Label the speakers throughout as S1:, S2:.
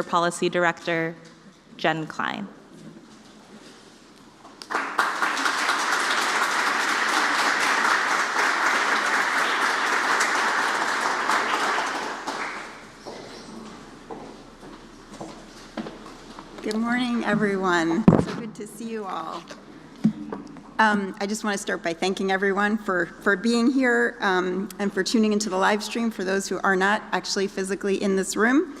S1: Policy Director, Jen Klein.
S2: Good morning, everyone. So good to see you all. I just want to start by thanking everyone for being here and for tuning into the live stream for those who are not actually physically in this room.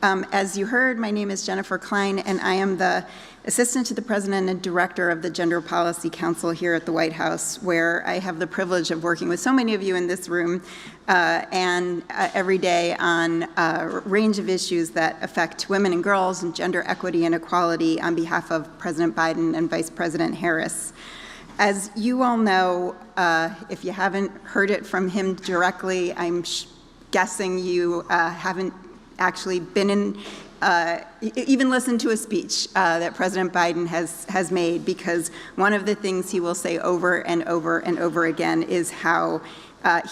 S2: As you heard, my name is Jennifer Klein, and I am the Assistant to the President and Director of the Gender Policy Council here at the White House, where I have the privilege of working with so many of you in this room and every day on a range of issues that affect women and girls and gender equity and equality on behalf of President Biden and Vice President Harris. As you all know, if you haven't heard it from him directly, I'm guessing you haven't actually been in, even listened to a speech that President Biden has made, because one of the things he will say over and over and over again is how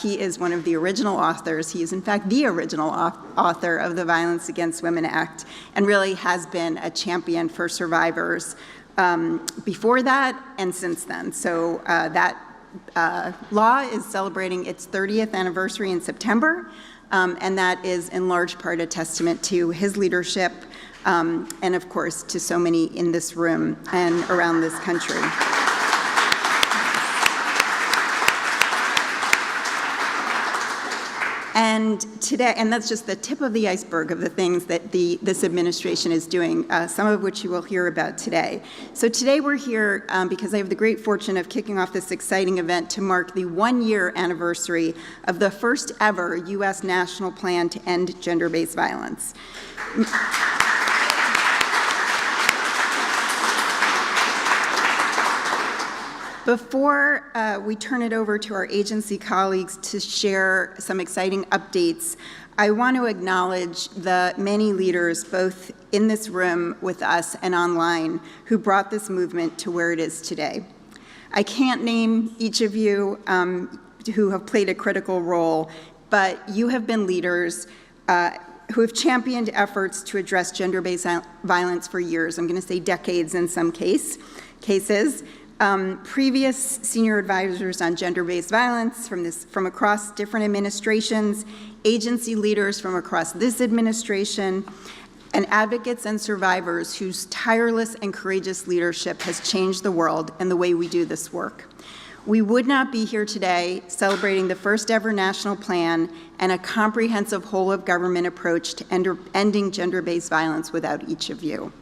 S2: he is one of the original authors. He is, in fact, the original author of the Violence Against Women Act, and really has been a champion for survivors before that and since then. So that law is celebrating its 30th anniversary in September, and that is in large part a testament to his leadership and, of course, to so many in this room and around this country. And today, and that's just the tip of the iceberg of the things that this administration is doing, some of which you will hear about today. So today we're here because I have the great fortune of kicking off this exciting event to mark the 1-year anniversary of the first ever U.S. national plan to end gender-based violence. Before we turn it over to our agency colleagues to share some exciting updates, I want to acknowledge the many leaders, both in this room with us and online, who brought this movement to where it is today. I can't name each of you who have played a critical role, but you have been leaders who have championed efforts to address gender-based violence for years. I'm going to say decades in some cases. Previous senior advisors on gender-based violence from across different administrations, agency leaders from across this administration, and advocates and survivors whose tireless and courageous leadership has changed the world and the way we do this work. We would not be here today celebrating the first ever national plan and a comprehensive whole-of-government approach to ending gender-based violence without each of you.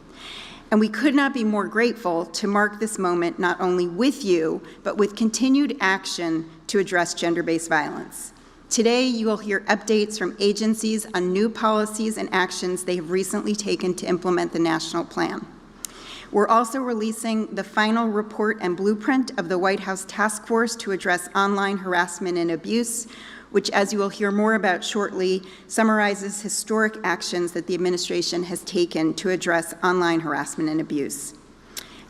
S2: And we could not be more grateful to mark this moment not only with you, but with continued action to address gender-based violence. Today, you will hear updates from agencies on new policies and actions they have recently taken to implement the national plan. We're also releasing the final report and blueprint of the White House Task Force to address online harassment and abuse, which, as you will hear more about shortly, summarizes historic actions that the administration has taken to address online harassment and abuse.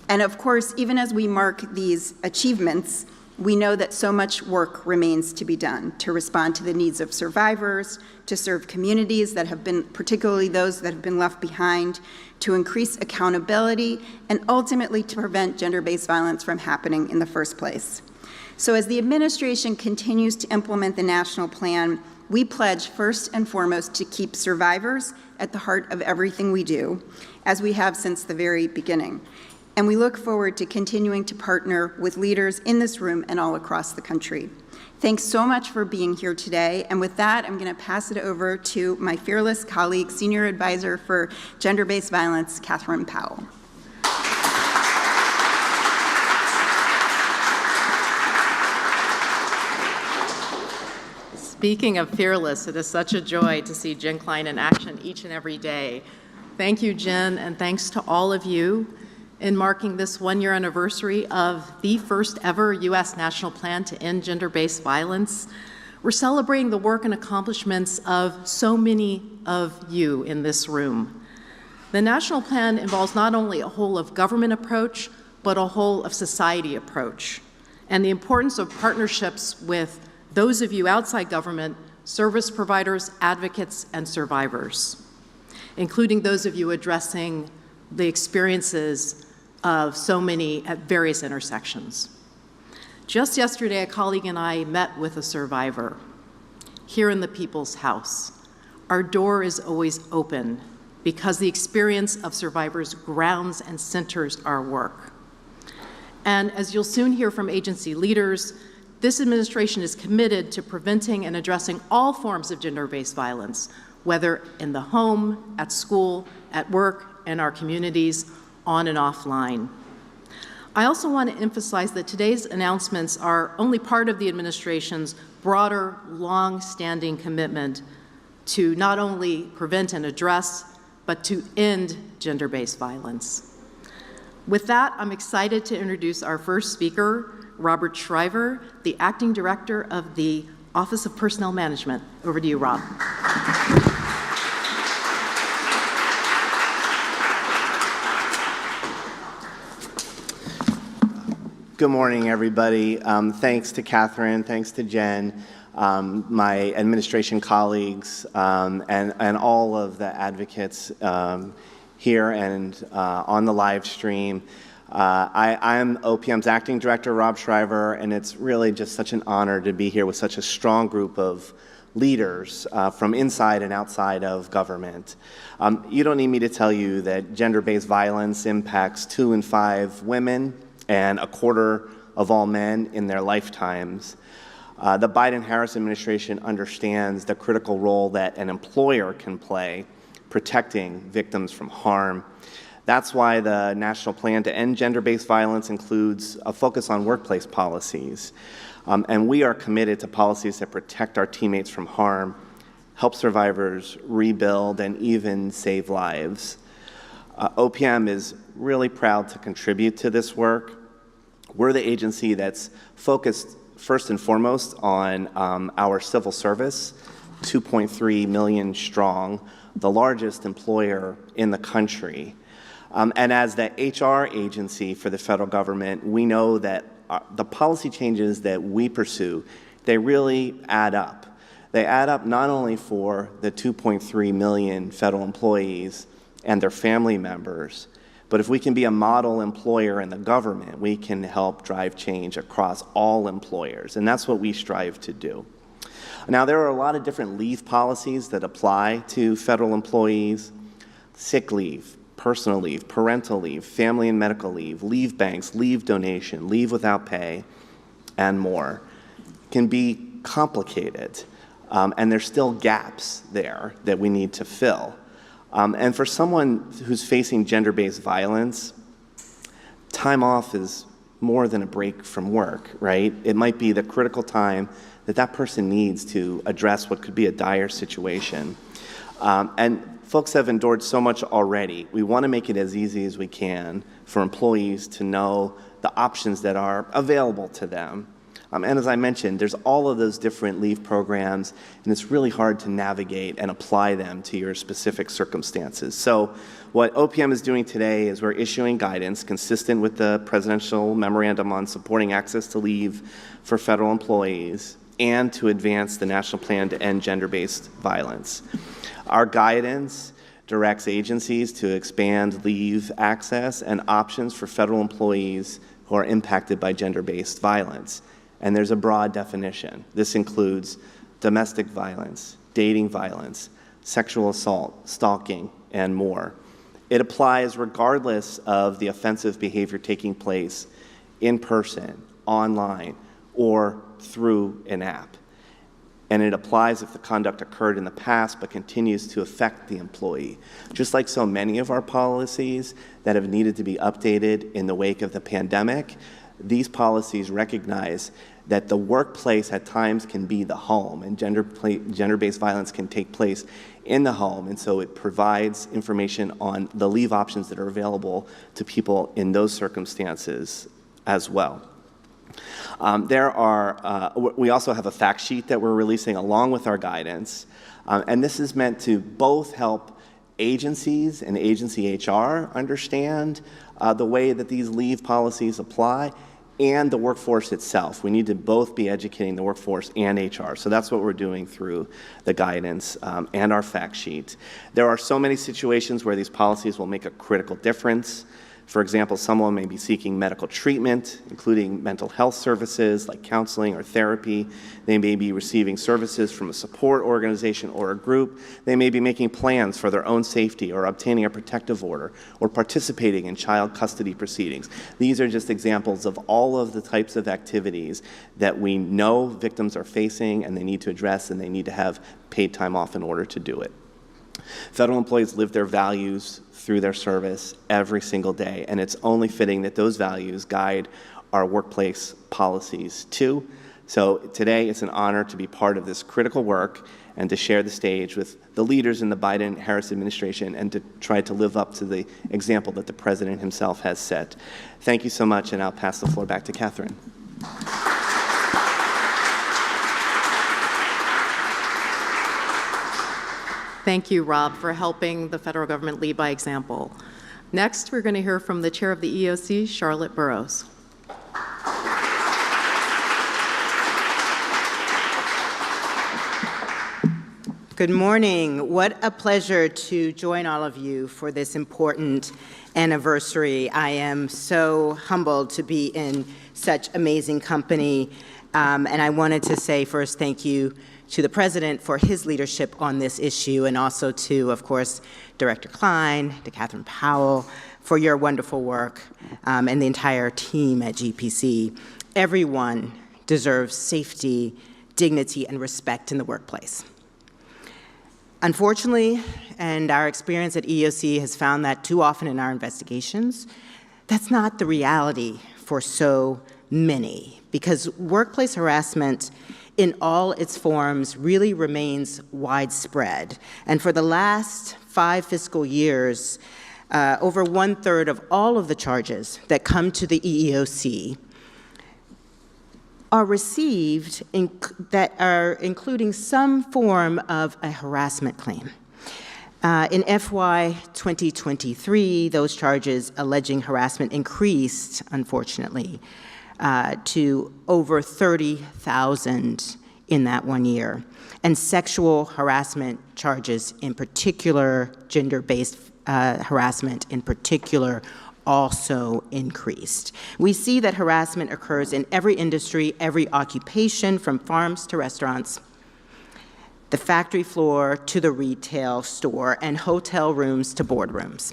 S2: And of course, even as we mark these achievements, we know that so much work remains to be done to respond to the needs of survivors, to serve communities that have been, particularly those that have been left behind, to increase accountability, and ultimately to prevent gender-based violence from happening in the first place. So as the administration continues to implement the national plan, we pledge first and foremost to keep survivors at the heart of everything we do, as we have since the very beginning. And we look forward to continuing to partner with leaders in this room and all across the country. Thanks so much for being here today. And with that, I'm going to pass it over to my fearless colleague, Senior Advisor for Gender-Based Violence, Catherine Powell.
S3: Speaking of fearless, it is such a joy to see Jen Klein in action each and every day. Thank you, Jen, and thanks to all of you in marking this 1-year anniversary of the first ever U.S. national plan to end gender-based violence. We're celebrating the work and accomplishments of so many of you in this room. The national plan involves not only a whole-of-government approach, but a whole-of-society approach, and the importance of partnerships with those of you outside government, service providers, advocates, and survivors. including those of you addressing the experiences of so many at various intersections. Just yesterday, a colleague and I met with a survivor here in the People's House. Our door is always open because the experience of survivors grounds and centers our work. And as you'll soon hear from agency leaders, this administration is committed to preventing and addressing all forms of gender-based violence, whether in the home, at school, at work, in our communities, on and offline. I also want to emphasize that today's announcements are only part of the administration's broader, long-standing commitment to not only prevent and address, but to end gender-based violence. With that, I'm excited to introduce our first speaker, Robert Shriver, the Acting Director of the Office of Personnel Management. Over to you, Rob.
S4: Good morning, everybody. Thanks to Catherine, thanks to Jen, my administration colleagues, and all of the advocates here and on the live stream. I'm OPM's Acting Director, Rob Shriver, and it's really just such an honor to be here with such a strong group of leaders from inside and outside of government. You don't need me to tell you that gender-based violence impacts 2 in 5 women and 1/4 of all men in their lifetimes. The Biden-Harris administration understands the critical role that an employer can play protecting victims from harm. That's why the National Plan to End Gender-Based Violence includes a focus on workplace policies. And we are committed to policies that protect our teammates from harm, help survivors rebuild, and even save lives. OPM is really proud to contribute to this work. We're the agency that's focused first and foremost on our civil service, 2.3 million strong, the largest employer in the country. And as the HR agency for the federal government, we know that the policy changes that we pursue, they really add up. They add up not only for the 2.3 million federal employees and their family members, but if we can be a model employer in the government, we can help drive change across all employers, and that's what we strive to do. Now, there are a lot of different leave policies that apply to federal employees: sick leave, personal leave, parental leave, family and medical leave, leave banks, leave donation, leave without pay, and more. It can be complicated, and there's still gaps there that we need to fill. And for someone who's facing gender-based violence, time off is more than a break from work, right? It might be the critical time that that person needs to address what could be a dire situation. And folks have endured so much already. We want to make it as easy as we can for employees to know the options that are available to them. And as I mentioned, there's all of those different leave programs, and it's really hard to navigate and apply them to your specific circumstances. So what OPM is doing today is we're issuing guidance consistent with the presidential memorandum on supporting access to leave for federal employees and to advance the national plan to end gender-based violence. Our guidance directs agencies to expand leave access and options for federal employees who are impacted by gender-based violence. And there's a broad definition. This includes domestic violence, dating violence, sexual assault, stalking, and more. It applies regardless of the offensive behavior taking place in person, online, or through an app. And it applies if the conduct occurred in the past but continues to affect the employee. Just like so many of our policies that have needed to be updated in the wake of the pandemic, these policies recognize that the workplace at times can be the home, and gender-based violence can take place in the home, and so it provides information on the leave options that are available to people in those circumstances as well. We also have a fact sheet that we're releasing along with our guidance, and this is meant to both help agencies and agency HR understand the way that these leave policies apply, and the workforce itself. We need to both be educating the workforce and HR. So that's what we're doing through the guidance and our fact sheet. There are so many situations where these policies will make a critical difference. For example, someone may be seeking medical treatment, including mental health services like counseling or therapy. They may be receiving services from a support organization or a group. They may be making plans for their own safety or obtaining a protective order or participating in child custody proceedings. These are just examples of all of the types of activities that we know victims are facing and they need to address, and they need to have paid time off in order to do it. Federal employees live their values through their service every single day, and it's only fitting that those values guide our workplace policies too. So today it's an honor to be part of this critical work and to share the stage with the leaders in the Biden-Harris administration and to try to live up to the example that the President himself has set. Thank you so much, and I'll pass the floor back to Catherine.
S3: Thank you, Rob, for helping the federal government lead by example. Next, we're going to hear from the chair of the EEOC, Charlotte Burrows.
S5: Good morning. What a pleasure to join all of you for this important anniversary. I am so humbled to be in such amazing company. And I wanted to say first thank you to the President for his leadership on this issue, and also to, of course, Director Klein, to Catherine Powell, for your wonderful work, and the entire team at GPC. Everyone deserves safety, dignity, and respect in the workplace. Unfortunately, and our experience at EEOC has found that too often in our investigations, that's not the reality for so many, because workplace harassment in all its forms really remains widespread. And for the last 5 fiscal years, over 1/3 of all of the charges that come to the EEOC are received that are including some form of a harassment claim. In FY 2023, those charges alleging harassment increased, unfortunately, to over 30,000 in that 1 year. And sexual harassment charges in particular, gender-based harassment in particular, also increased. We see that harassment occurs in every industry, every occupation, from farms to restaurants, the factory floor to the retail store, and hotel rooms to boardrooms.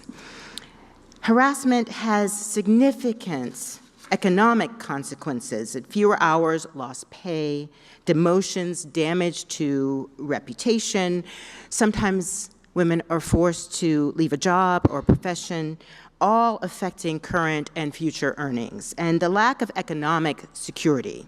S5: Harassment has significant economic consequences: fewer hours, lost pay, demotions, damage to reputation. Sometimes women are forced to leave a job or a profession, all affecting current and future earnings. And the lack of economic security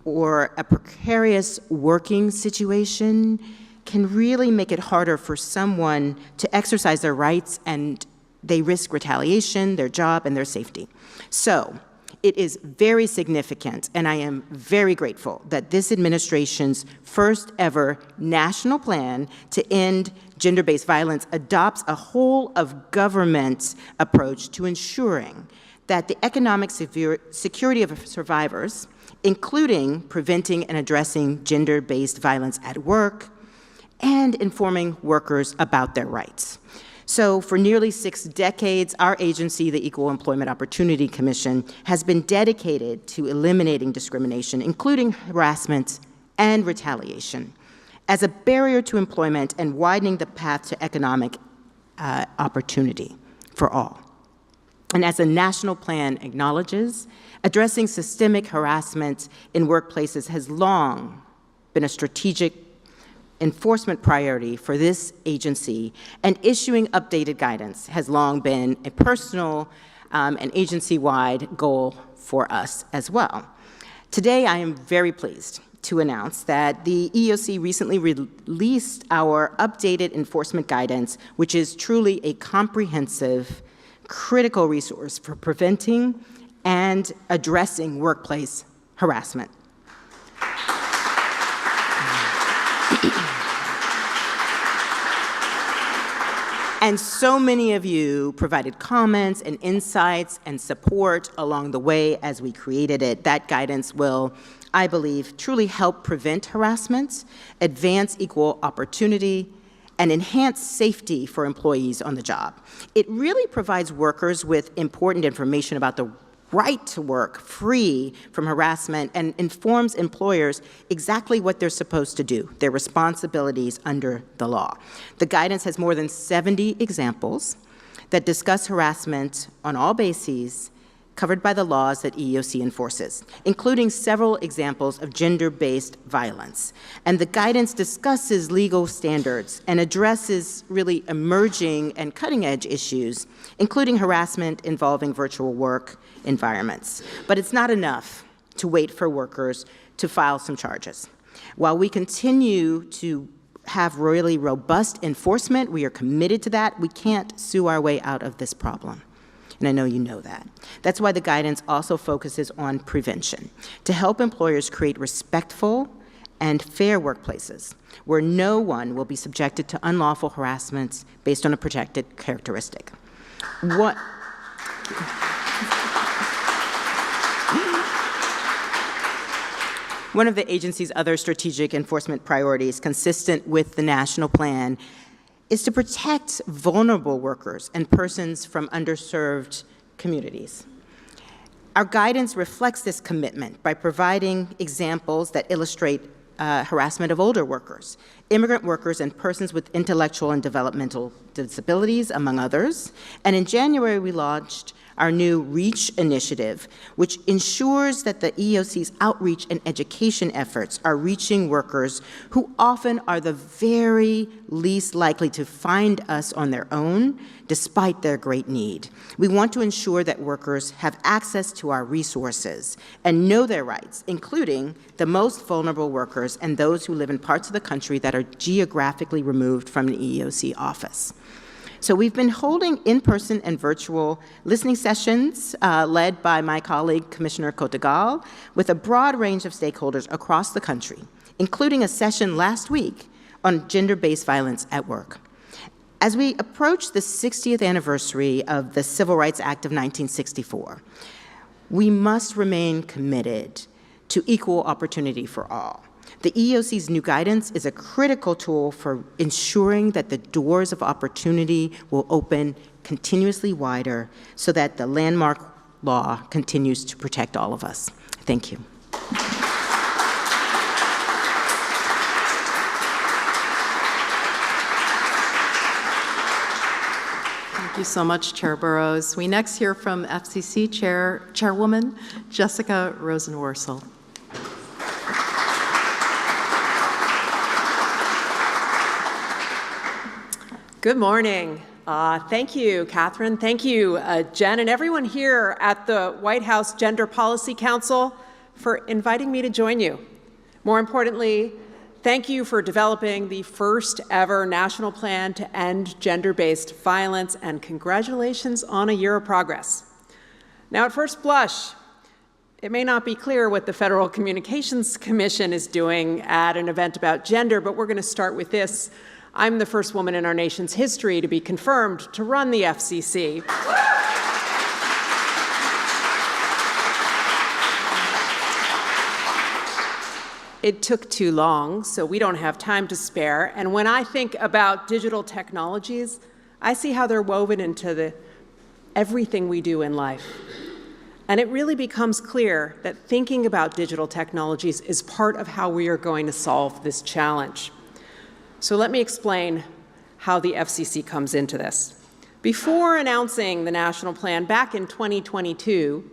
S5: or a precarious working situation can really make it harder for someone to exercise their rights, and they risk retaliation, their job, and their safety. So it is very significant, and I am very grateful that this administration's first ever national plan to end gender-based violence adopts a whole of government approach to ensuring that the economic security of survivors, including preventing and addressing gender-based violence at work, and informing workers about their rights. So for nearly 6 decades, our agency, the Equal Employment Opportunity Commission, has been dedicated to eliminating discrimination, including harassment and retaliation, as a barrier to employment and widening the path to economic opportunity for all. And as the national plan acknowledges, addressing systemic harassment in workplaces has long been a strategic enforcement priority for this agency, and issuing updated guidance has long been a personal and agency-wide goal for us as well. Today, I am very pleased to announce that the EEOC recently released our updated enforcement guidance, which is truly a comprehensive, critical resource for preventing and addressing workplace harassment. And so many of you provided comments and insights and support along the way as we created it. That guidance will, I believe, truly help prevent harassment, advance equal opportunity, and enhance safety for employees on the job. It really provides workers with important information about the right to work free from harassment and informs employers exactly what they're supposed to do, their responsibilities under the law. The guidance has more than 70 examples that discuss harassment on all bases covered by the laws that EEOC enforces, including several examples of gender-based violence. And the guidance discusses legal standards and addresses really emerging and cutting-edge issues, including harassment involving virtual work environments. But it's not enough to wait for workers to file some charges. While we continue to have really robust enforcement, we are committed to that, we can't sue our way out of this problem. And I know you know that. That's why the guidance also focuses on prevention, to help employers create respectful and fair workplaces where no one will be subjected to unlawful harassment based on a protected characteristic. One of the agency's other strategic enforcement priorities, consistent with the national plan, is to protect vulnerable workers and persons from underserved communities. Our guidance reflects this commitment by providing examples that illustrate harassment of older workers, immigrant workers, and persons with intellectual and developmental disabilities, among others. And in January, we launched our new REACH initiative, which ensures that the EEOC's outreach and education efforts are reaching workers who often are the very least likely to find us on their own, despite their great need. We want to ensure that workers have access to our resources and know their rights, including the most vulnerable workers and those who live in parts of the country that are geographically removed from an EEOC office. So we've been holding in-person and virtual listening sessions led by my colleague, Commissioner Kotegal, with a broad range of stakeholders across the country, including a session last week on gender-based violence at work. As we approach the 60th anniversary of the Civil Rights Act of 1964, we must remain committed to equal opportunity for all. The EEOC's new guidance is a critical tool for ensuring that the doors of opportunity will open continuously wider so that the landmark law continues to protect all of us. Thank you.
S3: Thank you so much, Chair Burrows. We next hear from FCC Chairwoman Jessica Rosenworcel.
S6: Good morning. Thank you, Catherine. Thank you, Jen, and everyone here at the White House Gender Policy Council for inviting me to join you. More importantly, thank you for developing the first ever national plan to end gender-based violence, and congratulations on a year of progress. Now, at first blush, it may not be clear what the Federal Communications Commission is doing at an event about gender, but we're going to start with this. I'm the first woman in our nation's history to be confirmed to run the FCC. It took too long, so we don't have time to spare. And when I think about digital technologies, I see how they're woven into everything we do in life. And it really becomes clear that thinking about digital technologies is part of how we are going to solve this challenge. So let me explain how the FCC comes into this. Before announcing the national plan back in 2022,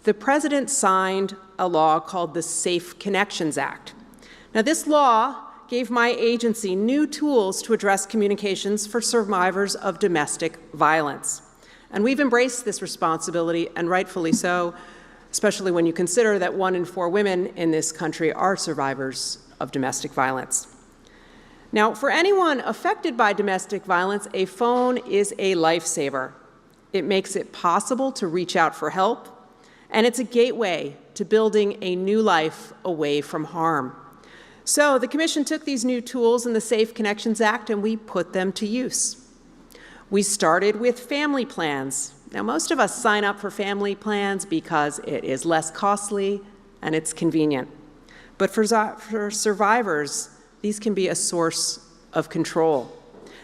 S6: the President signed a law called the Safe Connections Act. Now, this law gave my agency new tools to address communications for survivors of domestic violence. And we've embraced this responsibility, and rightfully so, especially when you consider that 1 in 4 women in this country are survivors of domestic violence. Now, for anyone affected by domestic violence, a phone is a lifesaver. It makes it possible to reach out for help, and it's a gateway to building a new life away from harm. So the Commission took these new tools in the Safe Connections Act and we put them to use. We started with family plans. Now, most of us sign up for family plans because it is less costly and it's convenient. But for survivors, these can be a source of control.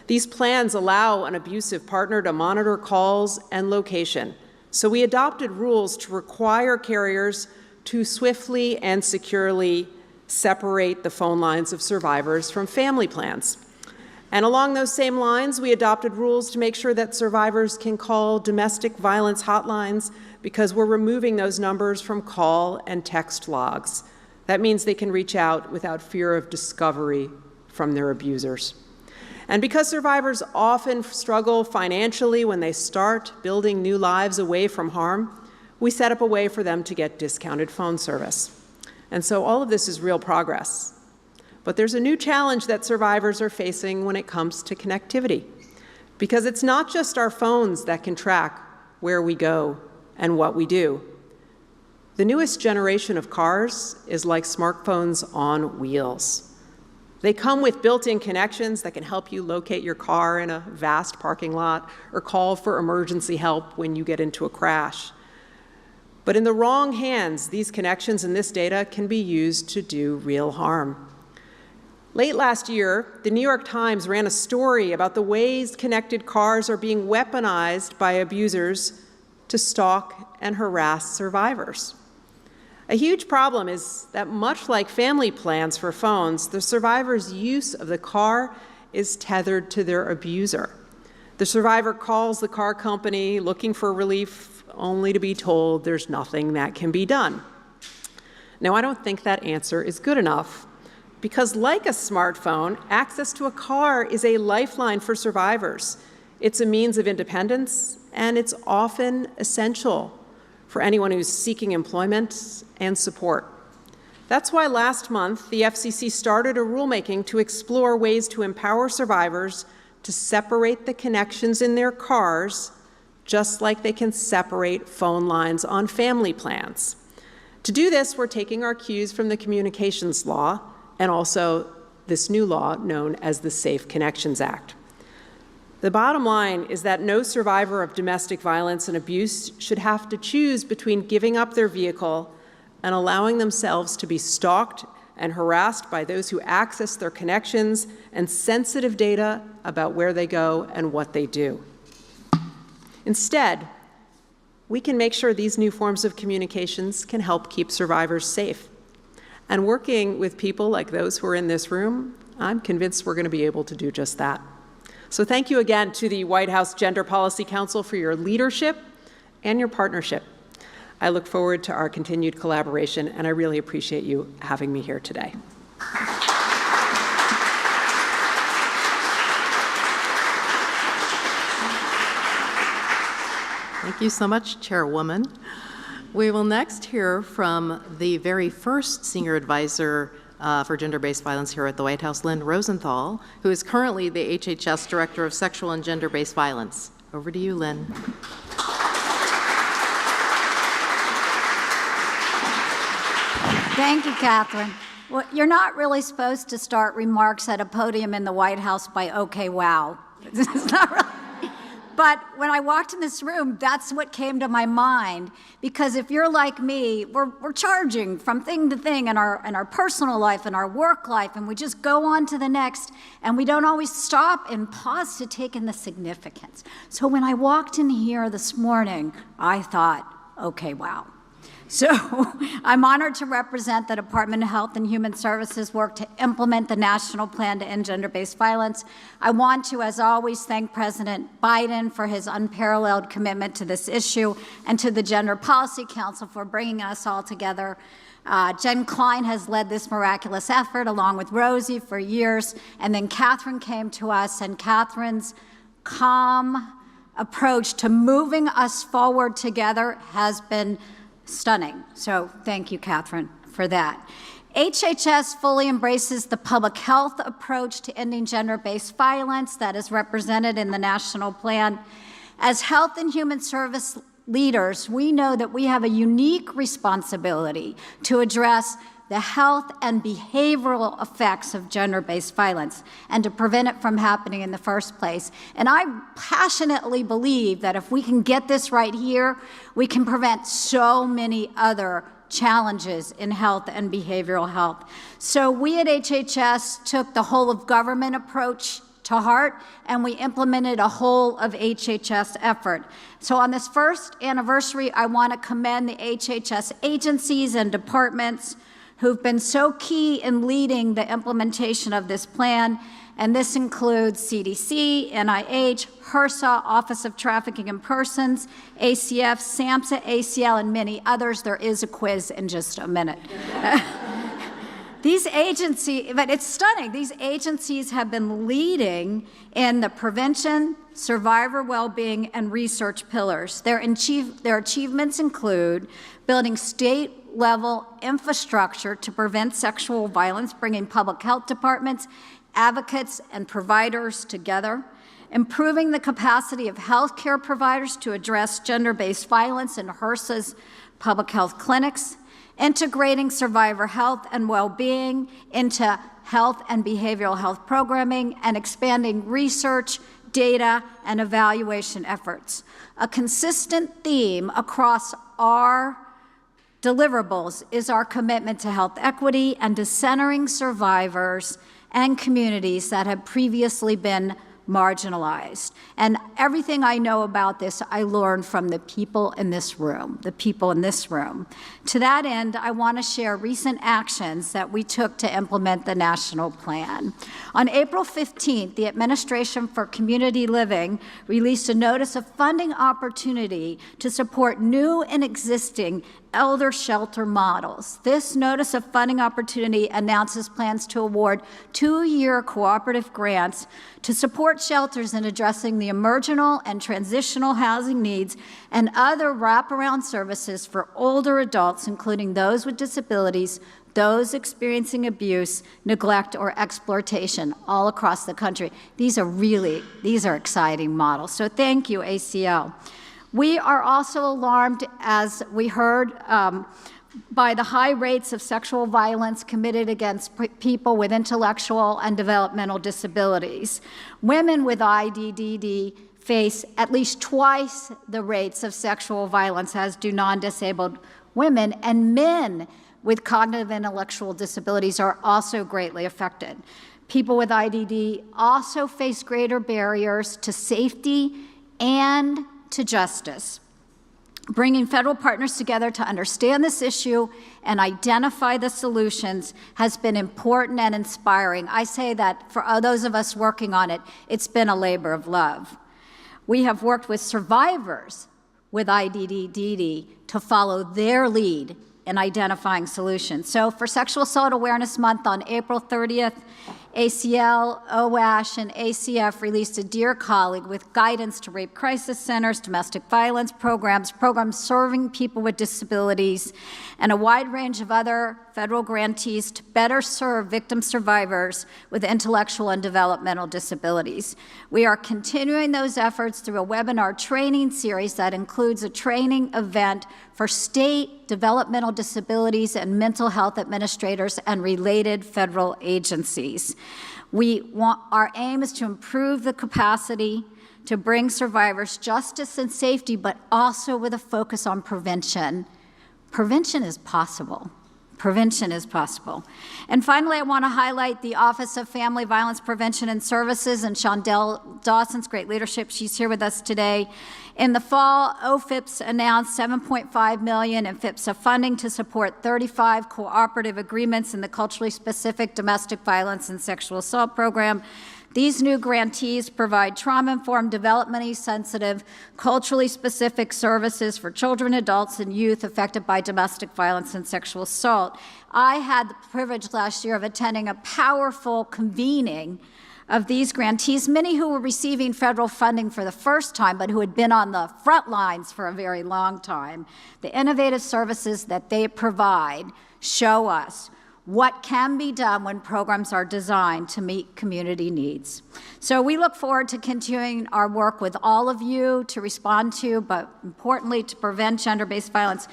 S6: These plans allow an abusive partner to monitor calls and location. So we adopted rules to require carriers to swiftly and securely separate the phone lines of survivors from family plans. And along those same lines, we adopted rules to make sure that survivors can call domestic violence hotlines because we're removing those numbers from call and text logs. That means they can reach out without fear of discovery from their abusers. And because survivors often struggle financially when they start building new lives away from harm, we set up a way for them to get discounted phone service. And so all of this is real progress. But there's a new challenge that survivors are facing when it comes to connectivity, because it's not just our phones that can track where we go and what we do. The newest generation of cars is like smartphones on wheels. They come with built-in connections that can help you locate your car in a vast parking lot or call for emergency help when you get into a crash. But in the wrong hands, these connections and this data can be used to do real harm. Late last year, the New York Times ran a story about the ways connected cars are being weaponized by abusers to stalk and harass survivors. A huge problem is that much like family plans for phones, the survivor's use of the car is tethered to their abuser. The survivor calls the car company looking for relief only to be told there's nothing that can be done. Now, I don't think that answer is good enough, because like a smartphone, access to a car is a lifeline for survivors. It's a means of independence, and it's often essential for anyone who's seeking employment and support. That's why last month, the FCC started a rulemaking to explore ways to empower survivors to separate the connections in their cars, just like they can separate phone lines on family plans. To do this, we're taking our cues from the communications law and also this new law known as the Safe Connections Act. The bottom line is that no survivor of domestic violence and abuse should have to choose between giving up their vehicle and allowing themselves to be stalked and harassed by those who access their connections and sensitive data about where they go and what they do. Instead, we can make sure these new forms of communications can help keep survivors safe. And working with people like those who are in this room, I'm convinced we're going to be able to do just that. So thank you again to the White House Gender Policy Council for your leadership and your partnership. I look forward to our continued collaboration, and I really appreciate you having me here today.
S3: Thank you so much, Chairwoman. We will next hear from the very first Senior Advisor for Gender-Based Violence here at the White House, Lynn Rosenthal, who is currently the HHS Director of Sexual and Gender-Based Violence. Over to you, Lynn.
S7: Thank you, Catherine. Well, you're not really supposed to start remarks at a podium in the White House by, okay, wow. It's not really. But when I walked in this room, that's what came to my mind. Because if you're like me, we're charging from thing to thing in our personal life and our work life, and we just go on to the next, and we don't always stop and pause to take in the significance. So when I walked in here this morning, I thought, okay, wow. So I'm honored to represent the Department of Health and Human Services work to implement the National Plan to End Gender-Based Violence. I want to, as always, thank President Biden for his unparalleled commitment to this issue and to the Gender Policy Council for bringing us all together. Jen Klein has led this miraculous effort along with Rosie for years, and then Catherine came to us, and Catherine's calm approach to moving us forward together has been stunning. So thank you, Catherine, for that. HHS fully embraces the public health approach to ending gender-based violence that is represented in the national plan. As health and human service leaders, we know that we have a unique responsibility to address the health and behavioral effects of gender-based violence and to prevent it from happening in the first place. And I passionately believe that if we can get this right here, we can prevent so many other challenges in health and behavioral health. So we at HHS took the whole of government approach to heart, and we implemented a whole of HHS effort. So on this first anniversary, I want to commend the HHS agencies and departments who've been so key in leading the implementation of this plan, and this includes CDC, NIH, HRSA, Office of Trafficking in Persons, ACF, SAMHSA, ACL, and many others. There is a quiz in just a minute. These agencies, but it's stunning, these agencies have been leading in the prevention, survivor well-being, and research pillars. Their achievements include building state-level infrastructure to prevent sexual violence, bringing public health departments, advocates, and providers together, improving the capacity of healthcare providers to address gender-based violence in HRSA's public health clinics, integrating survivor health and well-being into health and behavioral health programming, and expanding research, data, and evaluation efforts. A consistent theme across our deliverables is our commitment to health equity and to centering survivors and communities that have previously been marginalized. And everything I know about this, I learned from the people in this room, To that end, I want to share recent actions that we took to implement the national plan. On April 15th, the Administration for Community Living released a notice of funding opportunity to support new and existing elder shelter models. This notice of funding opportunity announces plans to award 2-year cooperative grants to support shelters in addressing the emergental and transitional housing needs and other wraparound services for older adults, including those with disabilities, those experiencing abuse, neglect, or exploitation all across the country. These are exciting models. So thank you, ACL. We are also alarmed, as we heard, by the high rates of sexual violence committed against people with intellectual and developmental disabilities. Women with IDDD face at least twice the rates of sexual violence as do non-disabled women, and men with cognitive and intellectual disabilities are also greatly affected. People with IDD also face greater barriers to safety and to justice. Bringing federal partners together to understand this issue and identify the solutions has been important and inspiring. I say that for those of us working on it, it's been a labor of love. We have worked with survivors with IDD to follow their lead in identifying solutions. So for Sexual Assault Awareness Month on April 30th, ACL, OASH, and ACF released a Dear Colleague with guidance to rape crisis centers, domestic violence programs serving people with disabilities, and a wide range of other federal grantees to better serve victim survivors with intellectual and developmental disabilities. We are continuing those efforts through a webinar training series that includes a training event for state developmental disabilities and mental health administrators and related federal agencies. Our aim is to improve the capacity to bring survivors justice and safety, but also with a focus on prevention. Prevention is possible. Prevention is possible. And finally, I want to highlight the Office of Family Violence Prevention and Services and Shondell Dawson's great leadership. She's here with us today. In the fall, OFIPS announced $7.5 million in FIPSA funding to support 35 cooperative agreements in the culturally specific domestic violence and sexual assault program. These new grantees provide trauma-informed, developmentally sensitive, culturally specific services for children, adults, and youth affected by domestic violence and sexual assault. I had the privilege last year of attending a powerful convening of these grantees, many who were receiving federal funding for the first time, but who had been on the front lines for a very long time. The innovative services that they provide show us what can be done when programs are designed to meet community needs. So we look forward to continuing our work with all of you to respond to, but importantly, to prevent gender-based violence.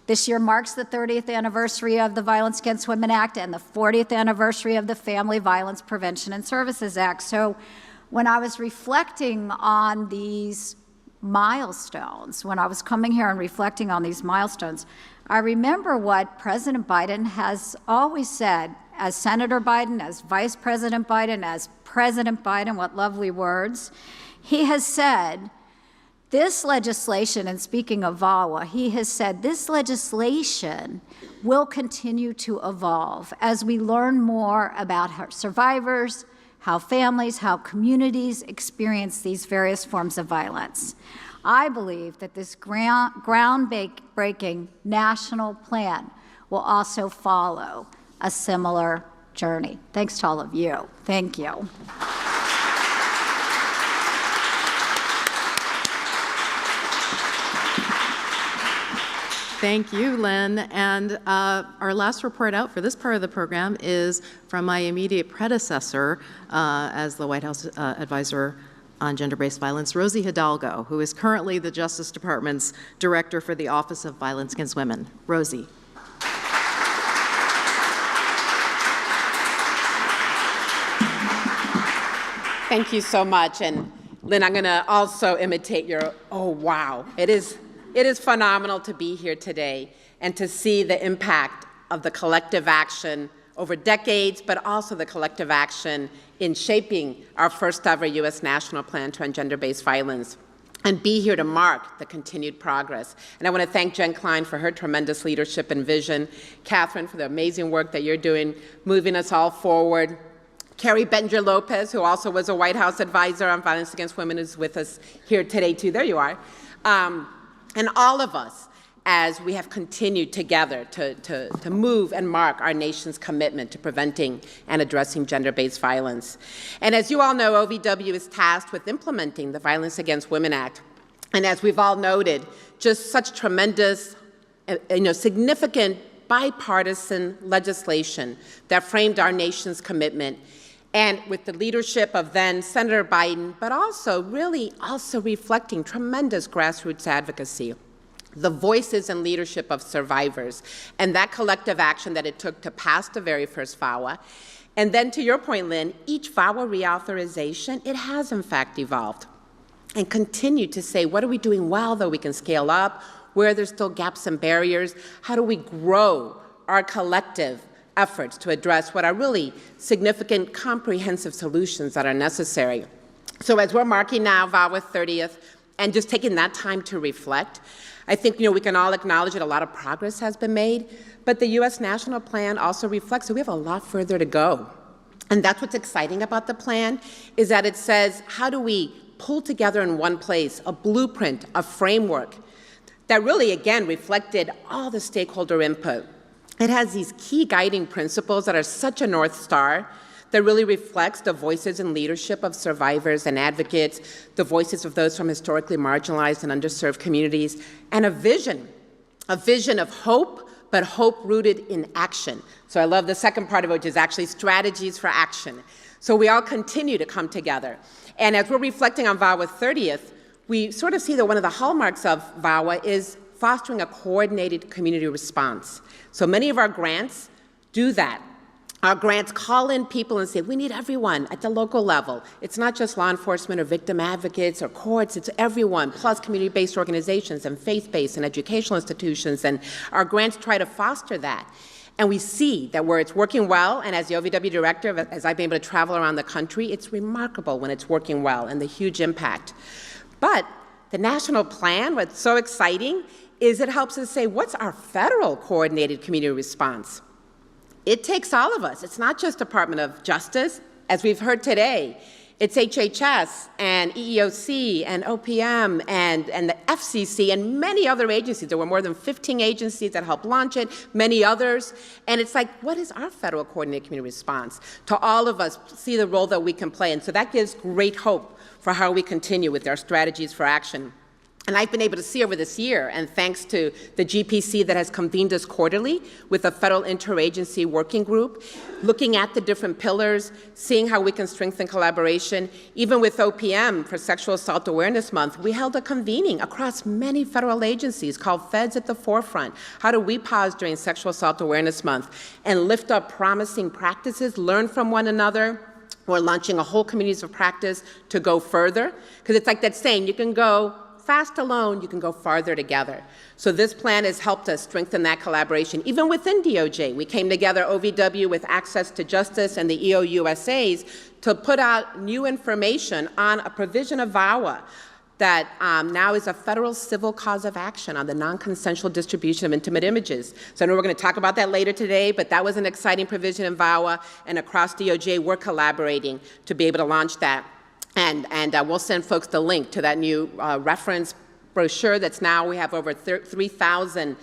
S7: This year marks the 30th anniversary of the Violence Against Women Act and the 40th anniversary of the Family Violence Prevention and Services Act. So when I was reflecting on these milestones, when I was coming here and reflecting on these milestones, I remember what President Biden has always said, as Senator Biden, as Vice President Biden, as President Biden, what lovely words. He has said, this legislation, and speaking of VAWA, he has said this legislation will continue to evolve as we learn more about how survivors, how families, how communities experience these various forms of violence. I believe that this groundbreaking national plan will also follow a similar journey. Thanks to all of you. Thank you.
S3: Thank you, Lynn. And our last report out for this part of the program is from my immediate predecessor as the White House advisor on gender-based violence, Rosie Hidalgo, who is currently the Justice Department's Director for the Office of Violence Against Women. Rosie.
S6: Thank you so much. And Lynn, I'm going to also imitate your, oh, wow. It is phenomenal to be here today and to see the impact of the collective action over decades, but also the collective action in shaping our first ever U.S. national plan to end gender-based violence, and be here to mark the continued progress. And I want to thank Jen Klein for her tremendous leadership and vision, Catherine for the amazing work that you're doing, moving us all forward, Carrie Bettinger-Lopez, who also was a White House advisor on violence against women, is with us here today too. There you are. And all of us, as we have continued together to move and mark our nation's commitment to preventing and addressing gender-based violence. And as you all know, OVW is tasked with implementing the Violence Against Women Act. And as we've all noted, just such tremendous, significant bipartisan legislation that framed our nation's commitment, and with the leadership of then Senator Biden, but also reflecting tremendous grassroots advocacy, the voices and leadership of survivors, and that collective action that it took to pass the very first VAWA. And then to your point, Lynn, each VAWA reauthorization, it has in fact evolved and continued to say, what are we doing well that we can scale up? Where there's still gaps and barriers? How do we grow our collective efforts to address what are really significant, comprehensive solutions that are necessary? So as we're marking now VAWA 30th and just taking that time to reflect, I think we can all acknowledge that a lot of progress has been made, but the U.S. national plan also reflects that we have a lot further to go. And that's what's exciting about the plan, is that it says, how do we pull together in one place a blueprint, a framework that really, again, reflected all the stakeholder input. It has these key guiding principles that are such a North Star that really reflects the voices and leadership of survivors and advocates, the voices of those from historically marginalized and underserved communities, and a vision of hope, but hope rooted in action. So I love the second part of it, which is actually strategies for action. So we all continue to come together. And as we're reflecting on VAWA 30th, we sort of see that one of the hallmarks of VAWA is fostering a coordinated community response. So many of our grants do that. Our grants call in people and say, we need everyone at the local level. It's not just law enforcement or victim advocates or courts, it's everyone, plus community-based organizations and faith-based and educational institutions. And our grants try to foster that. And we see that where it's working well, and as the OVW director, as I've been able to travel around the country, it's remarkable when it's working well and the huge impact. But the national plan, what's so exciting, is it helps us say, what's our federal coordinated community response? It takes all of us. It's not just Department of Justice, as we've heard today. It's HHS and EEOC and OPM and the FCC and many other agencies. There were more than 15 agencies that helped launch it, many others. And it's like, what is our federal coordinated community response? To all of us, see the role that we can play. And so that gives great hope for how we continue with our strategies for action. And I've been able to see over this year, and thanks to the GPC that has convened us quarterly with a federal interagency working group, looking at the different pillars, seeing how we can strengthen collaboration. Even with OPM for Sexual Assault Awareness Month, we held a convening across many federal agencies called Feds at the Forefront. How do we pause during Sexual Assault Awareness Month and lift up promising practices, learn from one another? We're launching a whole communities of practice to go further, because it's like that saying, you can go fast alone, you can go farther together. So this plan has helped us strengthen that collaboration. Even within DOJ, we came together, OVW with Access to Justice and the EOUSAs, to put out new information on a provision of VAWA that now is a federal civil cause of action on the non-consensual distribution of intimate images. So I know we're going to talk about that later today, but that was an exciting provision in VAWA, and across DOJ, we're collaborating to be able to launch that. And we'll send folks the link to that new reference brochure that's now, we have over 3,000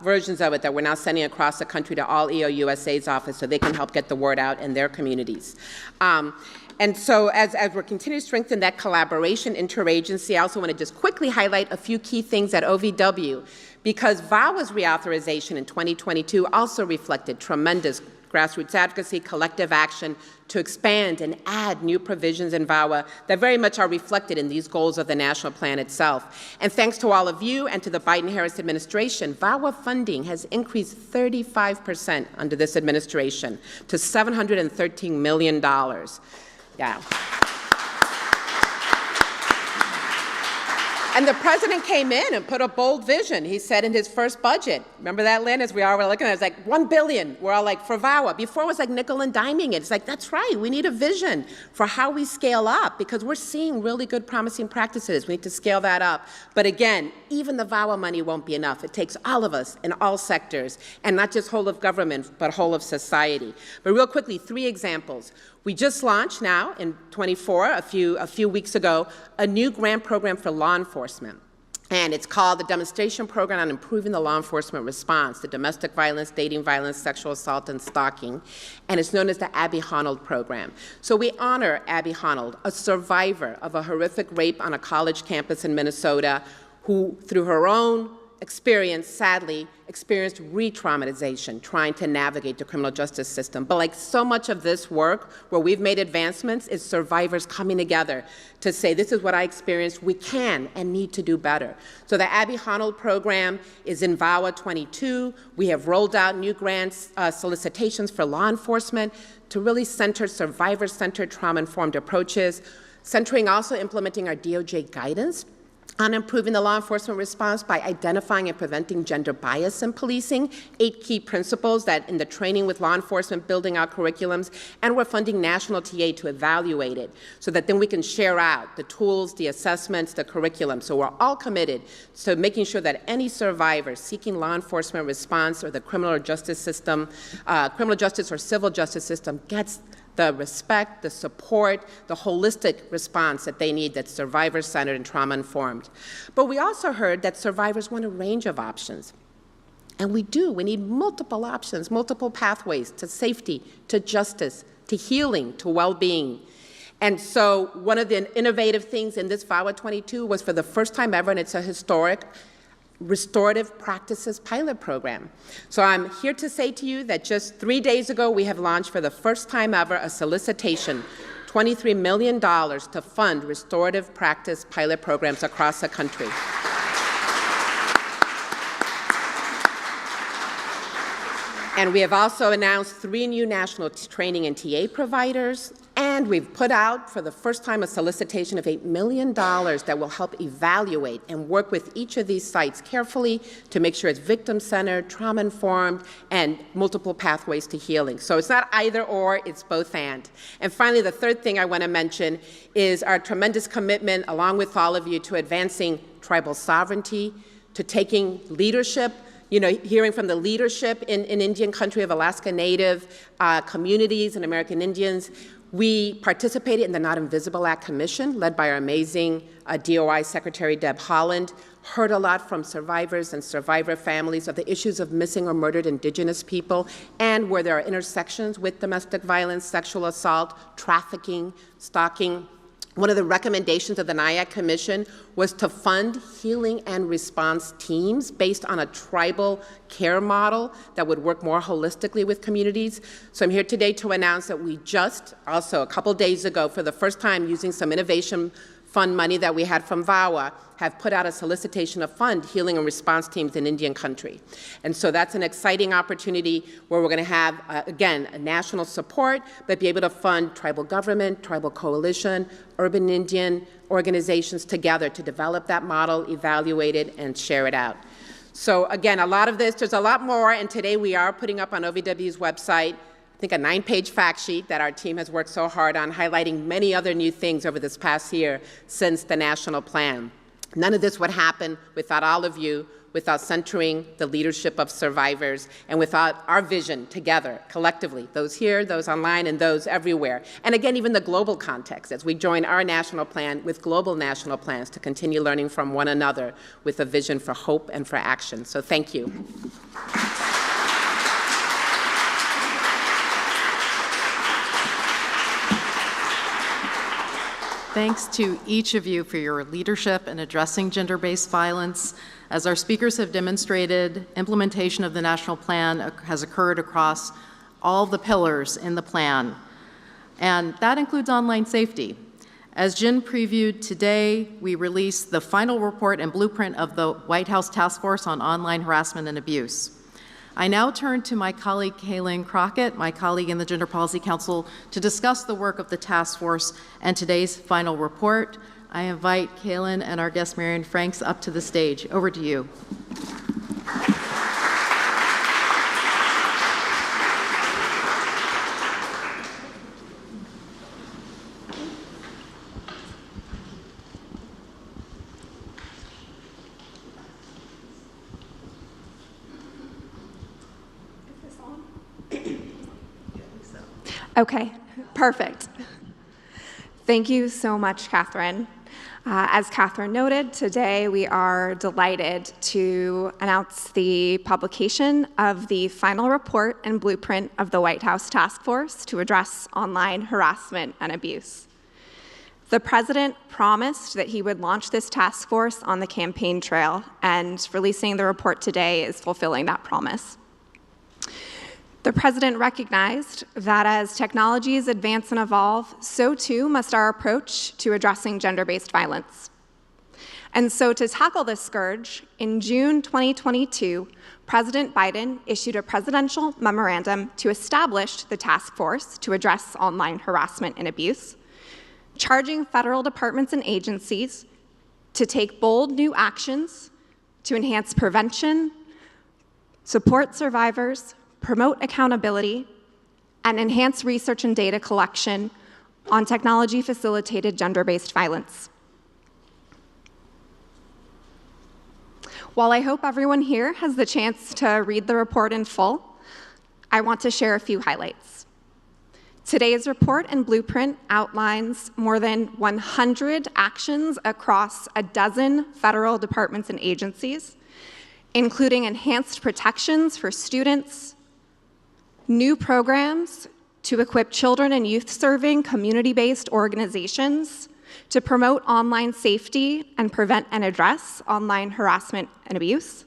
S6: versions of it that we're now sending across the country to all EOUSA's office so they can help get the word out in their communities. And so as we're continuing to strengthen that collaboration interagency, I also want to just quickly highlight a few key things at OVW, because VAWA's reauthorization in 2022 also reflected tremendous grassroots advocacy, collective action to expand and add new provisions in VAWA that very much are reflected in these goals of the national plan itself. And thanks to all of you and to the Biden-Harris administration, VAWA funding has increased 35% under this administration to $713 million. Yeah. And the president came in and put a bold vision. He said in his first budget, remember that, Lynn, as we all were looking at it, it's like $1 billion. We're all like, for VAWA. Before it was like nickel and diming it. It's like, that's right, we need a vision for how we scale up, because we're seeing really good promising practices. We need to scale that up. But again, even the VAWA money won't be enough. It takes all of us in all sectors, and not just whole of government, but whole of society. But real quickly, 3 examples. We just launched now in 24, a few weeks ago, a new grant program for law enforcement. And it's called the Demonstration Program on Improving the Law Enforcement Response to Domestic Violence, Dating Violence, Sexual Assault, and Stalking. And it's known as the Abby Honnold Program. So we honor Abby Honnold, a survivor of a horrific rape on a college campus in Minnesota, who, through her own experience, sadly, experienced re-traumatization trying to navigate the criminal justice system. But like so much of this work where we've made advancements is survivors coming together to say, this is what I experienced, we can and need to do better. So the Abby Honnold program is in VAWA 22. We have rolled out new grants, solicitations for law enforcement to really center survivor-centered trauma-informed approaches, centering also implementing our DOJ guidance on improving the law enforcement response by identifying and preventing gender bias in policing, 8 key principles that in the training with law enforcement, building out curriculums, and we're funding national TA to evaluate it so that then we can share out the tools, the assessments, the curriculum. So we're all committed to making sure that any survivor seeking law enforcement response or the criminal justice system, criminal justice or civil justice system gets the respect, the support, the holistic response that they need that's survivor-centered and trauma-informed. But we also heard that survivors want a range of options. And we do. We need multiple options, multiple pathways to safety, to justice, to healing, to well-being. And so one of the innovative things in this VAWA 22 was, for the first time ever, and it's a historic, Restorative Practices Pilot Program. So I'm here to say to you that just 3 days ago, we have launched for the first time ever a solicitation, $23 million to fund restorative practice pilot programs across the country. And we have also announced 3 new national training and TA providers, and we've put out for the first time a solicitation of $8 million that will help evaluate and work with each of these sites carefully to make sure it's victim-centered, trauma-informed, and multiple pathways to healing. So it's not either or, it's both and. And finally, the third thing I want to mention is our tremendous commitment, along with all of you, to advancing tribal sovereignty, to taking leadership, hearing from the leadership in Indian country of Alaska Native communities and American Indians. We participated in the Not Invisible Act Commission, led by our amazing DOI Secretary Deb Haaland, heard a lot from survivors and survivor families of the issues of missing or murdered Indigenous people, and where there are intersections with domestic violence, sexual assault, trafficking, stalking.
S8: One of the recommendations of the NIAC Commission was to fund healing and response teams based on a tribal care model that would work more holistically with communities. So I'm here today to announce that we just, also a couple days ago, for the first time using some innovation fund money that we had from VAWA, have put out a solicitation of fund healing and response teams in Indian country. And so that's an exciting opportunity where we're going to have, again, a national support, but be able to fund tribal government, tribal coalition, urban Indian organizations together to develop that model, evaluate it, and share it out. So again, a lot of this, there's a lot more, and today we are putting up on OVW's website I think a 9-page fact sheet that our team has worked so hard on, highlighting many other new things over this past year since the national plan. None of this would happen without all of you, without centering the leadership of survivors, and without our vision together, collectively, those here, those online, and those everywhere. And again, even the global context, as we join our national plan with global national plans to continue learning from one another with a vision for hope and for action. So thank you.
S3: Thanks to each of you for your leadership in addressing gender-based violence. As our speakers have demonstrated, implementation of the national plan has occurred across all the pillars in the plan, and that includes online safety. As Jen previewed today, we released the final report and blueprint of the White House Task Force on Online Harassment and Abuse. I now turn to my colleague Kaylin Crockett, my colleague in the Gender Policy Council, to discuss the work of the task force and today's final report. I invite Kaylin and our guest Marian Franks up to the stage. Over to you.
S9: Okay, perfect. Thank you so much, Catherine. As Catherine noted, today we are delighted to announce the publication of the final report and blueprint of the White House Task Force to address online harassment and abuse. The President promised that he would launch this task force on the campaign trail, and releasing the report today is fulfilling that promise. The President recognized that as technologies advance and evolve, so too must our approach to addressing gender-based violence. And so to tackle this scourge, in June 2022, President Biden issued a presidential memorandum to establish the task force to address online harassment and abuse, charging federal departments and agencies to take bold new actions to enhance prevention, support survivors, promote accountability, and enhance research and data collection on technology-facilitated gender-based violence. While I hope everyone here has the chance to read the report in full, I want to share a few highlights. Today's report and blueprint outlines more than 100 actions across a dozen federal departments and agencies, including enhanced protections for students, new programs to equip children and youth-serving community-based organizations to promote online safety and prevent and address online harassment and abuse,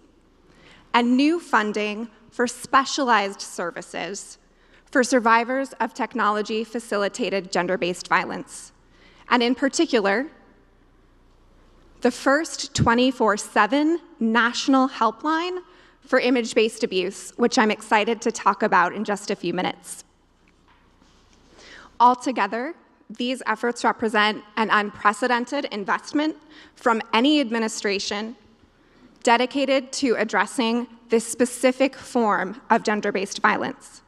S9: and new funding for specialized services for survivors of technology-facilitated gender-based violence, and in particular, the first 24/7 national helpline for image-based abuse, which I'm excited to talk about in just a few minutes. Altogether, these efforts represent an unprecedented investment from any administration dedicated to addressing this specific form of gender-based violence.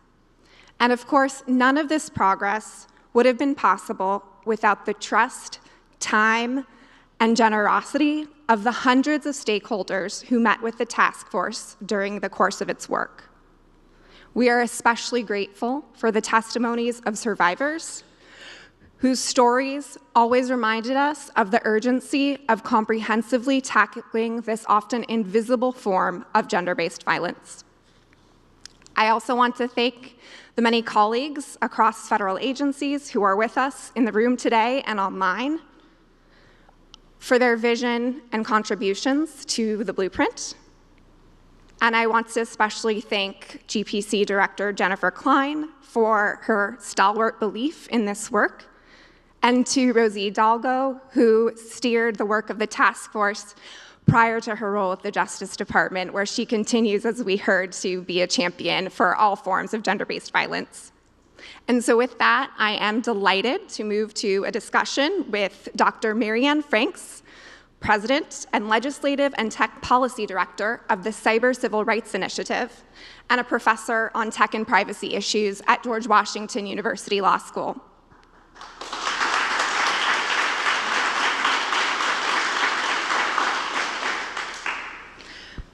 S9: And of course, none of this progress would have been possible without the trust, time, and generosity of the hundreds of stakeholders who met with the task force during the course of its work. We are especially grateful for the testimonies of survivors whose stories always reminded us of the urgency of comprehensively tackling this often invisible form of gender-based violence. I also want to thank the many colleagues across federal agencies who are with us in the room today and online for their vision and contributions to the blueprint. And I want to especially thank GPC Director Jennifer Klein for her stalwart belief in this work, and to Rosie Hidalgo, who steered the work of the task force prior to her role at the Justice Department, where she continues, as we heard, to be a champion for all forms of gender-based violence. And so with that, I am delighted to move to a discussion with Dr. Marianne Franks, President and Legislative and Tech Policy Director of the Cyber Civil Rights Initiative, and a professor on tech and privacy issues at George Washington University Law School.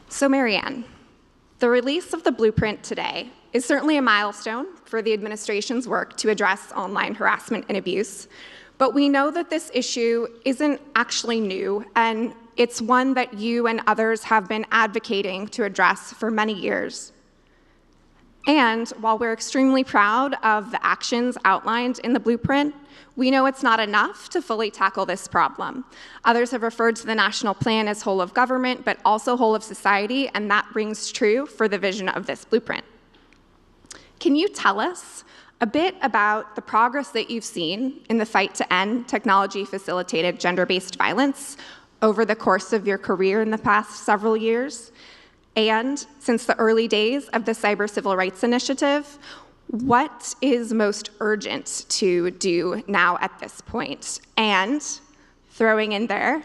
S9: So Marianne, the release of the blueprint today is certainly a milestone for the administration's work to address online harassment and abuse, but we know that this issue isn't actually new, and it's one that you and others have been advocating to address for many years. And while we're extremely proud of the actions outlined in the blueprint, we know it's not enough to fully tackle this problem. Others have referred to the national plan as whole of government, but also whole of society, and that rings true for the vision of this blueprint. Can you tell us a bit about the progress that you've seen in the fight to end technology-facilitated gender-based violence over the course of your career in the past several years? And since the early days of the Cyber Civil Rights Initiative, what is most urgent to do now at this point? And throwing in there,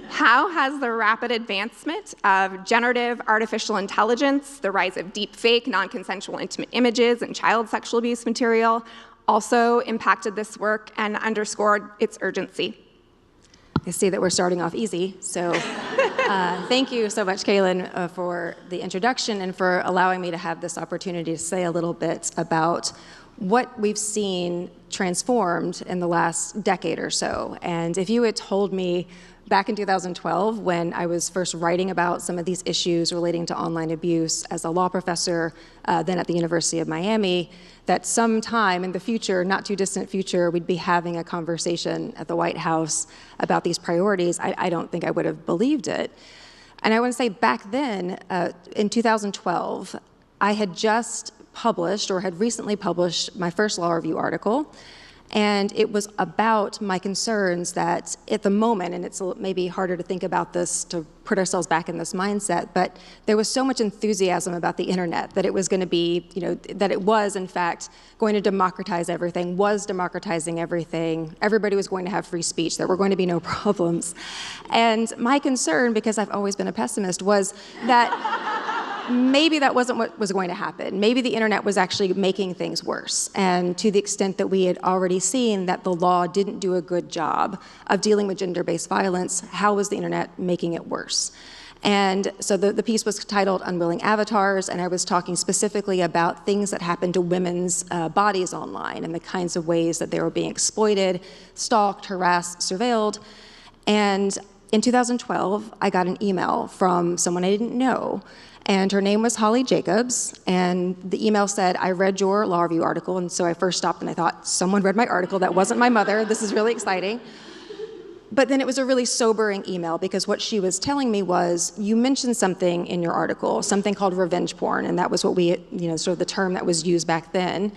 S9: how has the rapid advancement of generative artificial intelligence, the rise of deepfake, non-consensual intimate images, and child sexual abuse material also impacted this work and underscored its urgency?
S10: I see that we're starting off easy, so thank you so much, Kaylin, for the introduction and for allowing me to have this opportunity to say a little bit about what we've seen transformed in the last decade or so. And if you had told me back in 2012, when I was first writing about some of these issues relating to online abuse as a law professor, then at the University of Miami, that sometime in the future, not too distant future, we'd be having a conversation at the White House about these priorities, I don't think I would have believed it. And I want to say back then, in 2012, I had just published, or had recently published, my first law review article. And it was about my concerns that at the moment, and it's maybe harder to think about this, to put ourselves back in this mindset, but there was so much enthusiasm about the internet that it was going to be, that it was in fact going to democratize everything, was democratizing everything, everybody was going to have free speech, there were going to be no problems. And my concern, because I've always been a pessimist, was that maybe that wasn't what was going to happen. Maybe the internet was actually making things worse. And to the extent that we had already seen that the law didn't do a good job of dealing with gender-based violence, how was the internet making it worse? And so the piece was titled Unwilling Avatars, and I was talking specifically about things that happened to women's bodies online and the kinds of ways that they were being exploited, stalked, harassed, surveilled. And in 2012, I got an email from someone I didn't know, and her name was Holly Jacobs, and the email said, I read your law review article, and so I first stopped and I thought, someone read my article, that wasn't my mother, this is really exciting. But then it was a really sobering email, because what she was telling me was, you mentioned something in your article, something called revenge porn, and that was what we, sort of the term that was used back then.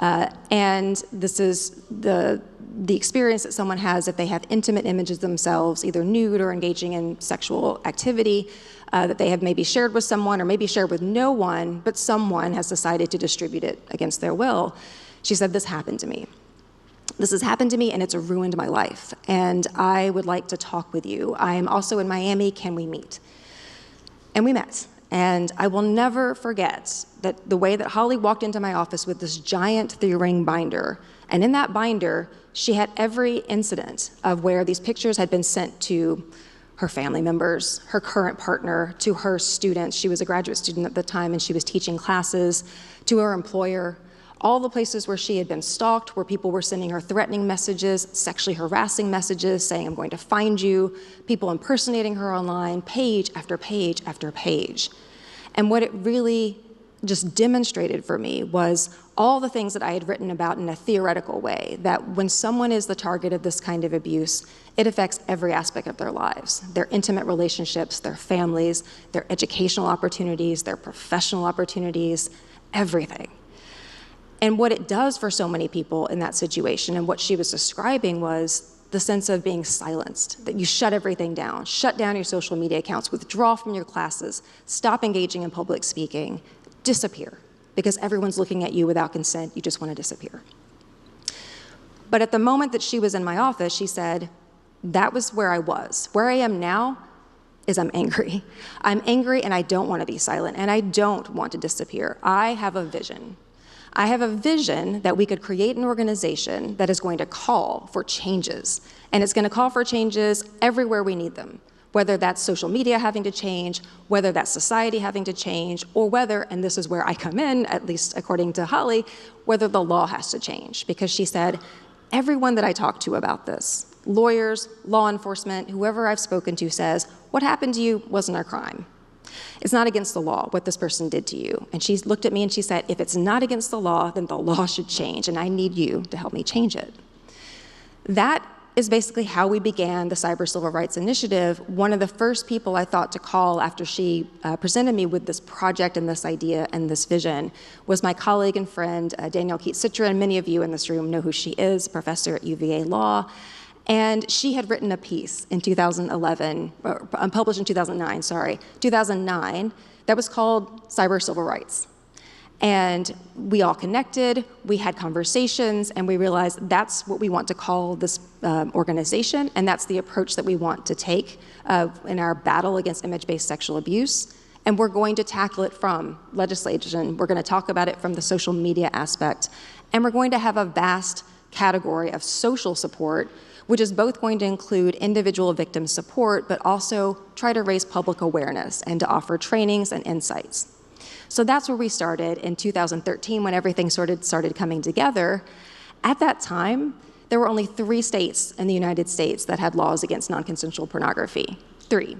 S10: And this is the experience that someone has if they have intimate images themselves, either nude or engaging in sexual activity, that they have maybe shared with someone or maybe shared with no one, but someone has decided to distribute it against their will. She said, this happened to me. This has happened to me and it's ruined my life. And I would like to talk with you. I am also in Miami, can we meet? And we met. And I will never forget that the way that Holly walked into my office with this giant 3-ring binder. And in that binder, she had every incident of where these pictures had been sent to her family members, her current partner, to her students. She was a graduate student at the time and she was teaching classes, to her employer. All the places where she had been stalked, where people were sending her threatening messages, sexually harassing messages, saying, I'm going to find you, people impersonating her online, page after page after page. And what it really just demonstrated for me was all the things that I had written about in a theoretical way, that when someone is the target of this kind of abuse, it affects every aspect of their lives, their intimate relationships, their families, their educational opportunities, their professional opportunities, everything. And what it does for so many people in that situation, and what she was describing, was the sense of being silenced, that you shut everything down, shut down your social media accounts, withdraw from your classes, stop engaging in public speaking, disappear, because everyone's looking at you without consent, you just want to disappear. But at the moment that she was in my office, she said, that was where I was. Where I am now is I'm angry. I'm angry and I don't want to be silent and I don't want to disappear. I have a vision. I have a vision that we could create an organization that is going to call for changes. And it's going to call for changes everywhere we need them, whether that's social media having to change, whether that's society having to change, or whether, and this is where I come in, at least according to Holly, whether the law has to change. Because she said, everyone that I talk to about this, lawyers, law enforcement, whoever I've spoken to says, what happened to you wasn't a crime. It's not against the law what this person did to you. And she looked at me and she said, if it's not against the law, then the law should change, and I need you to help me change it. That is basically how we began the Cyber Civil Rights Initiative. One of the first people I thought to call after she presented me with this project and this idea and this vision was my colleague and friend, Danielle Keats-Citra, and many of you in this room know who she is, a professor at UVA Law. And she had written a piece in 2011, published in 2009, that was called Cyber Civil Rights. And we all connected, we had conversations, and we realized that's what we want to call this organization, and that's the approach that we want to take in our battle against image-based sexual abuse. And we're going to tackle it from legislation, we're going to talk about it from the social media aspect, and we're going to have a vast category of social support, which is both going to include individual victim support, but also try to raise public awareness and to offer trainings and insights. So that's where we started in 2013 when everything started coming together. At that time, there were only 3 states in the United States that had laws against non-consensual pornography. 3.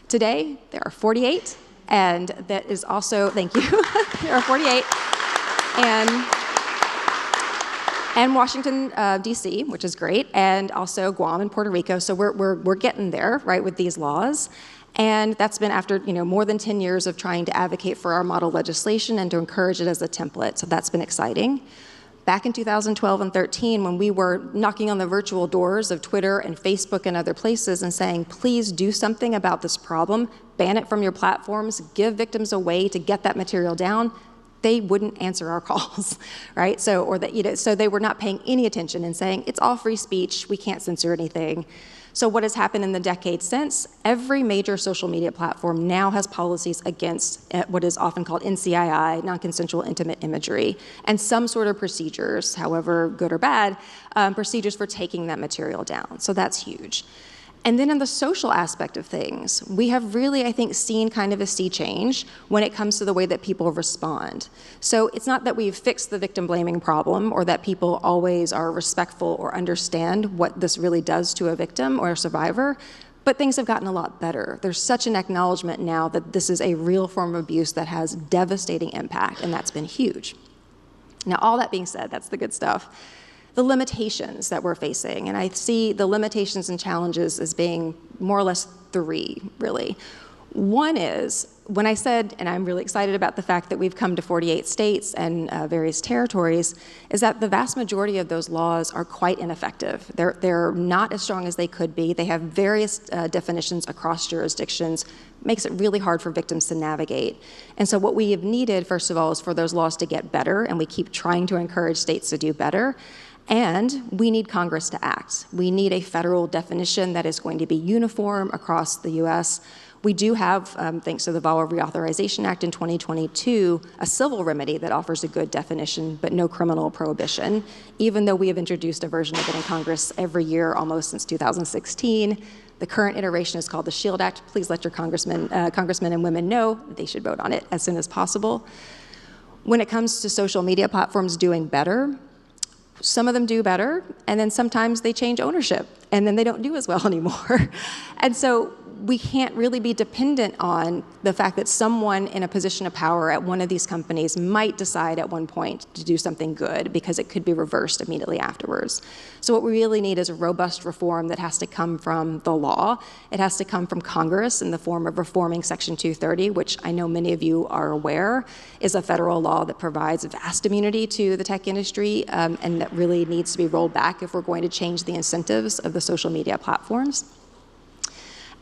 S10: Today, there are 48, and that is also, thank you, there are 48. And Washington, D.C., which is great, and also Guam and Puerto Rico. So we're getting there, right, with these laws. And that's been after more than 10 years of trying to advocate for our model legislation and to encourage it as a template. So that's been exciting. Back in 2012 and 13, when we were knocking on the virtual doors of Twitter and Facebook and other places and saying, please do something about this problem, ban it from your platforms, give victims a way to get that material down, they wouldn't answer our calls, right? So they were not paying any attention and saying, it's all free speech, we can't censor anything. So what has happened in the decades since, every major social media platform now has policies against what is often called NCII, non-consensual intimate imagery, and some sort of procedures, however good or bad, procedures for taking that material down. So that's huge. And then in the social aspect of things, we have really, I think, seen kind of a sea change when it comes to the way that people respond. So it's not that we've fixed the victim blaming problem or that people always are respectful or understand what this really does to a victim or a survivor, but things have gotten a lot better. There's such an acknowledgement now that this is a real form of abuse that has devastating impact, and that's been huge. Now, all that being said, that's the good stuff. The limitations that we're facing, and I see the limitations and challenges as being more or less 3, really. One is, when I said, and I'm really excited about the fact that we've come to 48 states and various territories, is that the vast majority of those laws are quite ineffective. They're not as strong as they could be. They have various definitions across jurisdictions, makes it really hard for victims to navigate. And so what we have needed, first of all, is for those laws to get better, and we keep trying to encourage states to do better. And we need Congress to act. We need a federal definition that is going to be uniform across the U.S. We do have, thanks to the VAWA Reauthorization Act in 2022, a civil remedy that offers a good definition, but no criminal prohibition, even though we have introduced a version of it in Congress every year almost since 2016. The current iteration is called the SHIELD Act. Please let your congressmen and women know they should vote on it as soon as possible. When it comes to social media platforms doing better, some of them do better, and then sometimes they change ownership, and then they don't do as well anymore. And so we can't really be dependent on the fact that someone in a position of power at one of these companies might decide at one point to do something good, because it could be reversed immediately afterwards. So what we really need is a robust reform that has to come from the law. It has to come from Congress in the form of reforming Section 230, which I know many of you are aware is a federal law that provides vast immunity to the tech industry, and that really needs to be rolled back if we're going to change the incentives of the social media platforms.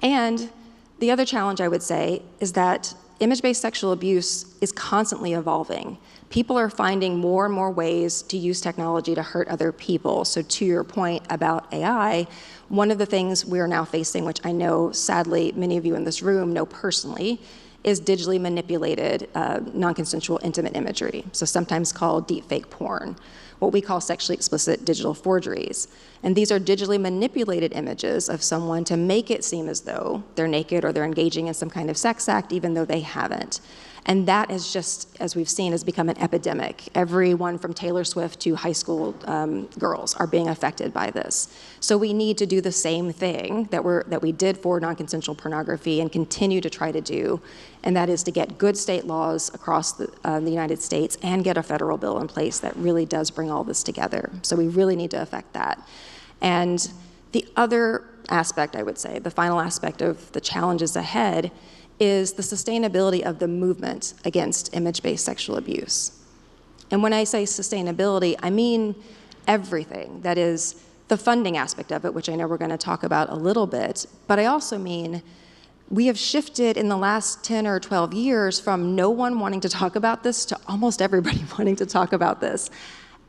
S10: And the other challenge, I would say, is that image-based sexual abuse is constantly evolving. People are finding more and more ways to use technology to hurt other people. So to your point about AI, one of the things we're now facing, which I know sadly many of you in this room know personally, is digitally manipulated non-consensual intimate imagery, so sometimes called deepfake porn, what we call sexually explicit digital forgeries. And these are digitally manipulated images of someone to make it seem as though they're naked or they're engaging in some kind of sex act, even though they haven't. And that is just, as we've seen, has become an epidemic. Everyone from Taylor Swift to high school girls are being affected by this. So we need to do the same thing that we did for non-consensual pornography and continue to try to do, and that is to get good state laws across the United States and get a federal bill in place that really does bring all this together. So we really need to affect that. And the other aspect, I would say, the final aspect of the challenges ahead is the sustainability of the movement against image-based sexual abuse. And when I say sustainability, I mean everything. That is the funding aspect of it, which I know we're going to talk about a little bit, but I also mean we have shifted in the last 10 or 12 years from no one wanting to talk about this to almost everybody wanting to talk about this.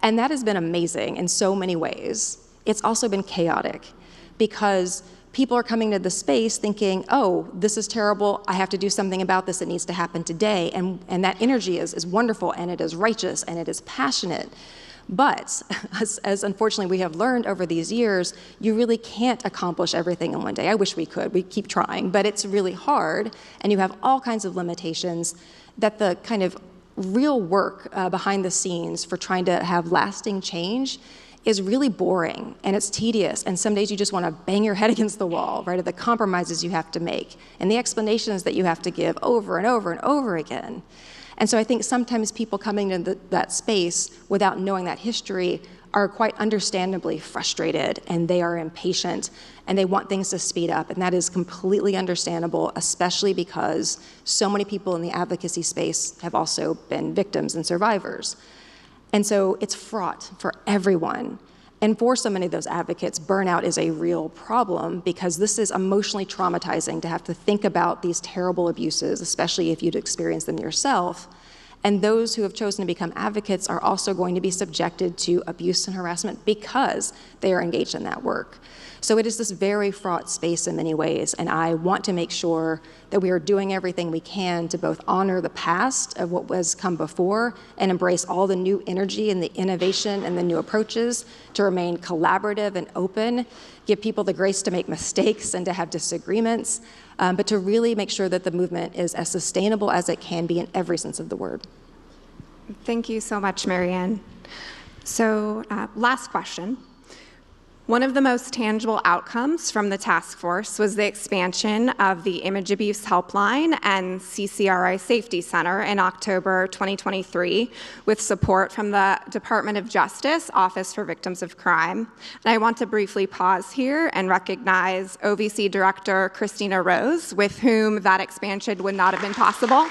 S10: And that has been amazing in so many ways. It's also been chaotic because people are coming to the space thinking, oh, this is terrible, I have to do something about this, it needs to happen today. And that energy is wonderful, and it is righteous, and it is passionate. But as unfortunately we have learned over these years, you really can't accomplish everything in one day. I wish we could, we keep trying, but it's really hard, and you have all kinds of limitations that the kind of real work behind the scenes for trying to have lasting change is really boring, and it's tedious, and some days you just want to bang your head against the wall, right, of the compromises you have to make, and the explanations that you have to give over and over and over again. And so I think sometimes people coming into that space without knowing that history are quite understandably frustrated, and they are impatient, and they want things to speed up, and that is completely understandable, especially because so many people in the advocacy space have also been victims and survivors. And so it's fraught for everyone. And for so many of those advocates, burnout is a real problem because this is emotionally traumatizing to have to think about these terrible abuses, especially if you'd experienced them yourself. And those who have chosen to become advocates are also going to be subjected to abuse and harassment because they are engaged in that work. So it is this very fraught space in many ways, and I want to make sure that we are doing everything we can to both honor the past of what has come before and embrace all the new energy and the innovation and the new approaches, to remain collaborative and open, give people the grace to make mistakes and to have disagreements, but to really make sure that the movement is as sustainable as it can be in every sense of the word.
S9: Thank you so much, Marianne. So last question. One of the most tangible outcomes from the task force was the expansion of the Image Abuse Helpline and CCRI Safety Center in October 2023 with support from the Department of Justice Office for Victims of Crime. And I want to briefly pause here and recognize OVC Director Christina Rose, with whom that expansion would not have been possible.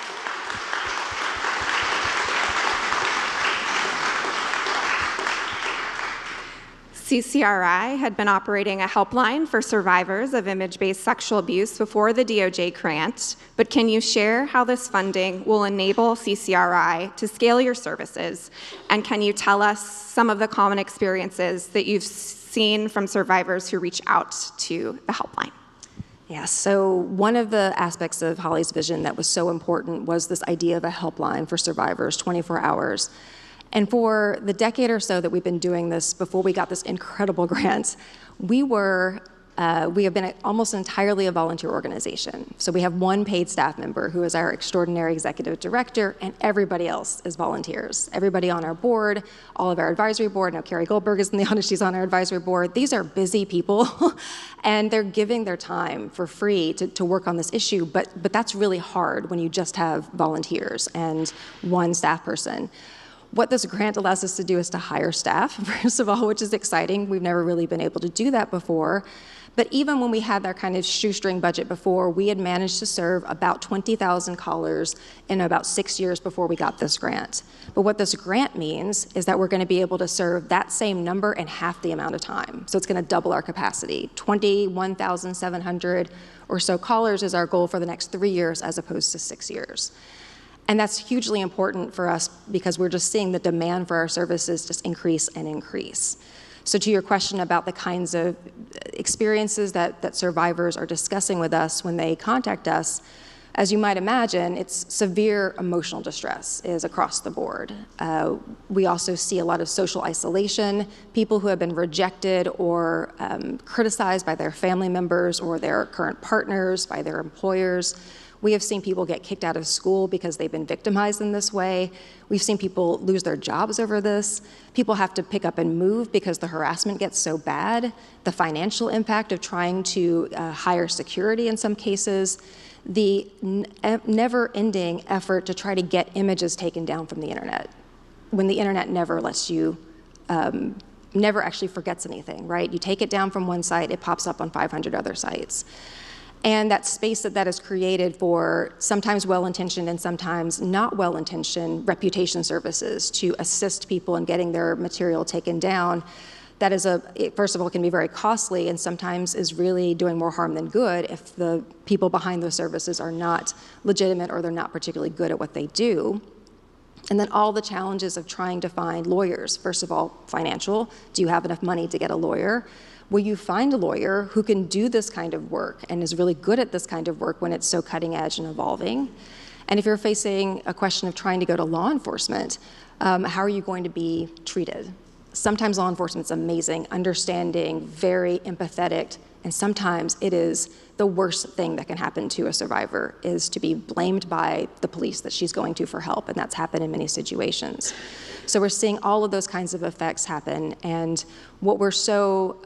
S9: CCRI had been operating a helpline for survivors of image-based sexual abuse before the DOJ grant, but can you share how this funding will enable CCRI to scale your services? And can you tell us some of the common experiences that you've seen from survivors who reach out to the helpline?
S10: Yes, so one of the aspects of Holly's vision that was so important was this idea of a helpline for survivors, 24 hours. And for the decade or so that we've been doing this before we got this incredible grant, we were we have been almost entirely a volunteer organization. So we have one paid staff member who is our extraordinary executive director, and everybody else is volunteers. Everybody on our board, all of our advisory board, now Carrie Goldberg is in the audience, she's on our advisory board. These are busy people, and they're giving their time for free to work on this issue, but that's really hard when you just have volunteers and one staff person. What this grant allows us to do is to hire staff, first of all, which is exciting. We've never really been able to do that before. But even when we had that kind of shoestring budget before, we had managed to serve about 20,000 callers in about 6 years before we got this grant. But what this grant means is that we're going to be able to serve that same number in half the amount of time. So it's going to double our capacity. 21,700 or so callers is our goal for the next 3 years as opposed to 6 years. And that's hugely important for us because we're just seeing the demand for our services just increase and increase. So to your question about the kinds of experiences that survivors are discussing with us when they contact us, as you might imagine, it's severe emotional distress is across the board. We also see a lot of social isolation, people who have been rejected or criticized by their family members or their current partners, by their employers. We have seen people get kicked out of school because they've been victimized in this way. We've seen people lose their jobs over this. People have to pick up and move because the harassment gets so bad. The financial impact of trying to hire security in some cases. The never-ending effort to try to get images taken down from the internet, when the internet never lets you, never actually forgets anything, right? You take it down from one site, it pops up on 500 other sites. And that space that is created for sometimes well-intentioned and sometimes not well-intentioned reputation services to assist people in getting their material taken down, that is first of all, can be very costly and sometimes is really doing more harm than good if the people behind those services are not legitimate or they're not particularly good at what they do. And then all the challenges of trying to find lawyers. First of all, financial. Do you have enough money to get a lawyer? Will you find a lawyer who can do this kind of work and is really good at this kind of work when it's so cutting edge and evolving? And if you're facing a question of trying to go to law enforcement, how are you going to be treated? Sometimes law enforcement's amazing, understanding, very empathetic, and sometimes it is the worst thing that can happen to a survivor is to be blamed by the police that she's going to for help, and that's happened in many situations. So we're seeing all of those kinds of effects happen, and what we're so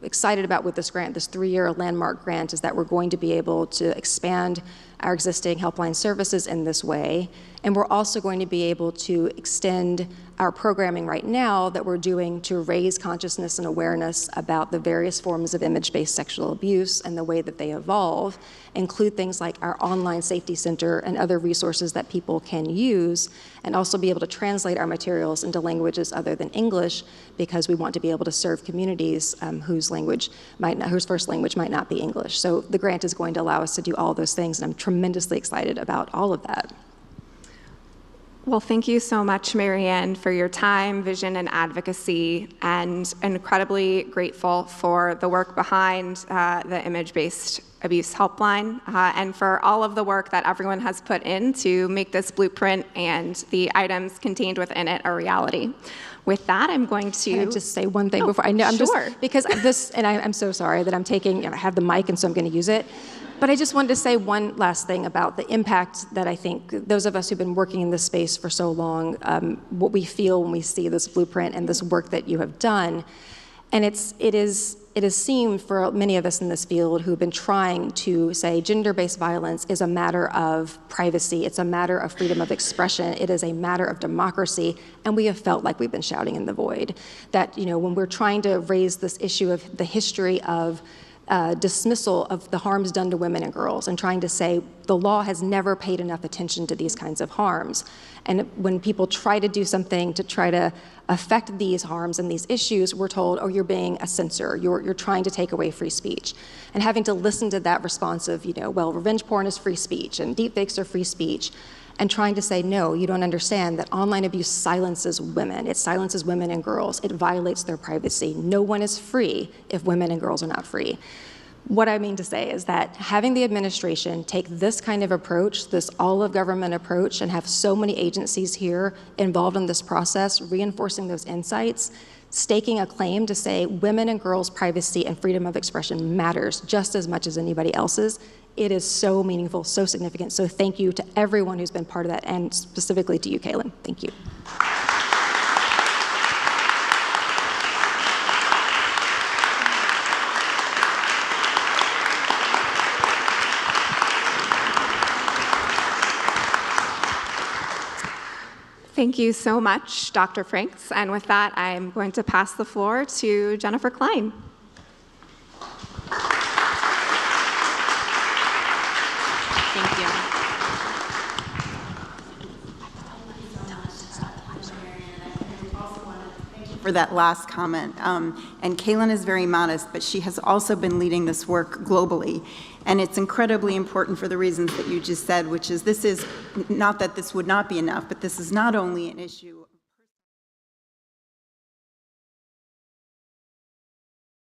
S10: excited about with this grant, this 3-year landmark grant, is that we're going to be able to expand our existing helpline services in this way, and we're also going to be able to extend our programming right now that we're doing to raise consciousness and awareness about the various forms of image-based sexual abuse and the way that they evolve, include things like our online safety center and other resources that people can use, and also be able to translate our materials into languages other than English, because we want to be able to serve communities whose first language might not be English. So the grant is going to allow us to do all those things, and I'm tremendously excited about all of that.
S9: Well, thank you so much, Marianne, for your time, vision, and advocacy, and incredibly grateful for the work behind the Image-Based Abuse Helpline, and for all of the work that everyone has put in to make this blueprint and the items contained within it a reality. With that, I'm going to...
S10: Can I just say one thing before? I know, I'm
S9: sure.
S10: just, because this, and I'm so sorry that I have the mic and so I'm going to use it. But I just wanted to say one last thing about the impact that I think those of us who've been working in this space for so long, what we feel when we see this blueprint and this work that you have done. And it has seemed for many of us in this field who've been trying to say gender-based violence is a matter of privacy, it's a matter of freedom of expression, it is a matter of democracy, and we have felt like we've been shouting in the void. That, when we're trying to raise this issue of the history of dismissal of the harms done to women and girls and trying to say the law has never paid enough attention to these kinds of harms. And when people try to do something to try to affect these harms and these issues, we're told, oh, you're being a censor, you're trying to take away free speech. And having to listen to that response of, well, revenge porn is free speech and deepfakes are free speech, and trying to say, no, you don't understand that online abuse silences women. It silences women and girls. It violates their privacy. No one is free if women and girls are not free. What I mean to say is that having the administration take this kind of approach, this all-of-government approach, and have so many agencies here involved in this process, reinforcing those insights, staking a claim to say women and girls' privacy and freedom of expression matters just as much as anybody else's, it is so meaningful, so significant. So thank you to everyone who's been part of that, and specifically to you, Kaylin. Thank you.
S9: Thank you so much, Dr. Franks. And with that, I'm going to pass the floor to Jennifer Klein.
S1: Thank you.
S2: For that last comment. And Kaylin is very modest, but she has also been leading this work globally. And it's incredibly important for the reasons that you just said, which is this is not that this would not be enough, but this is not only an issue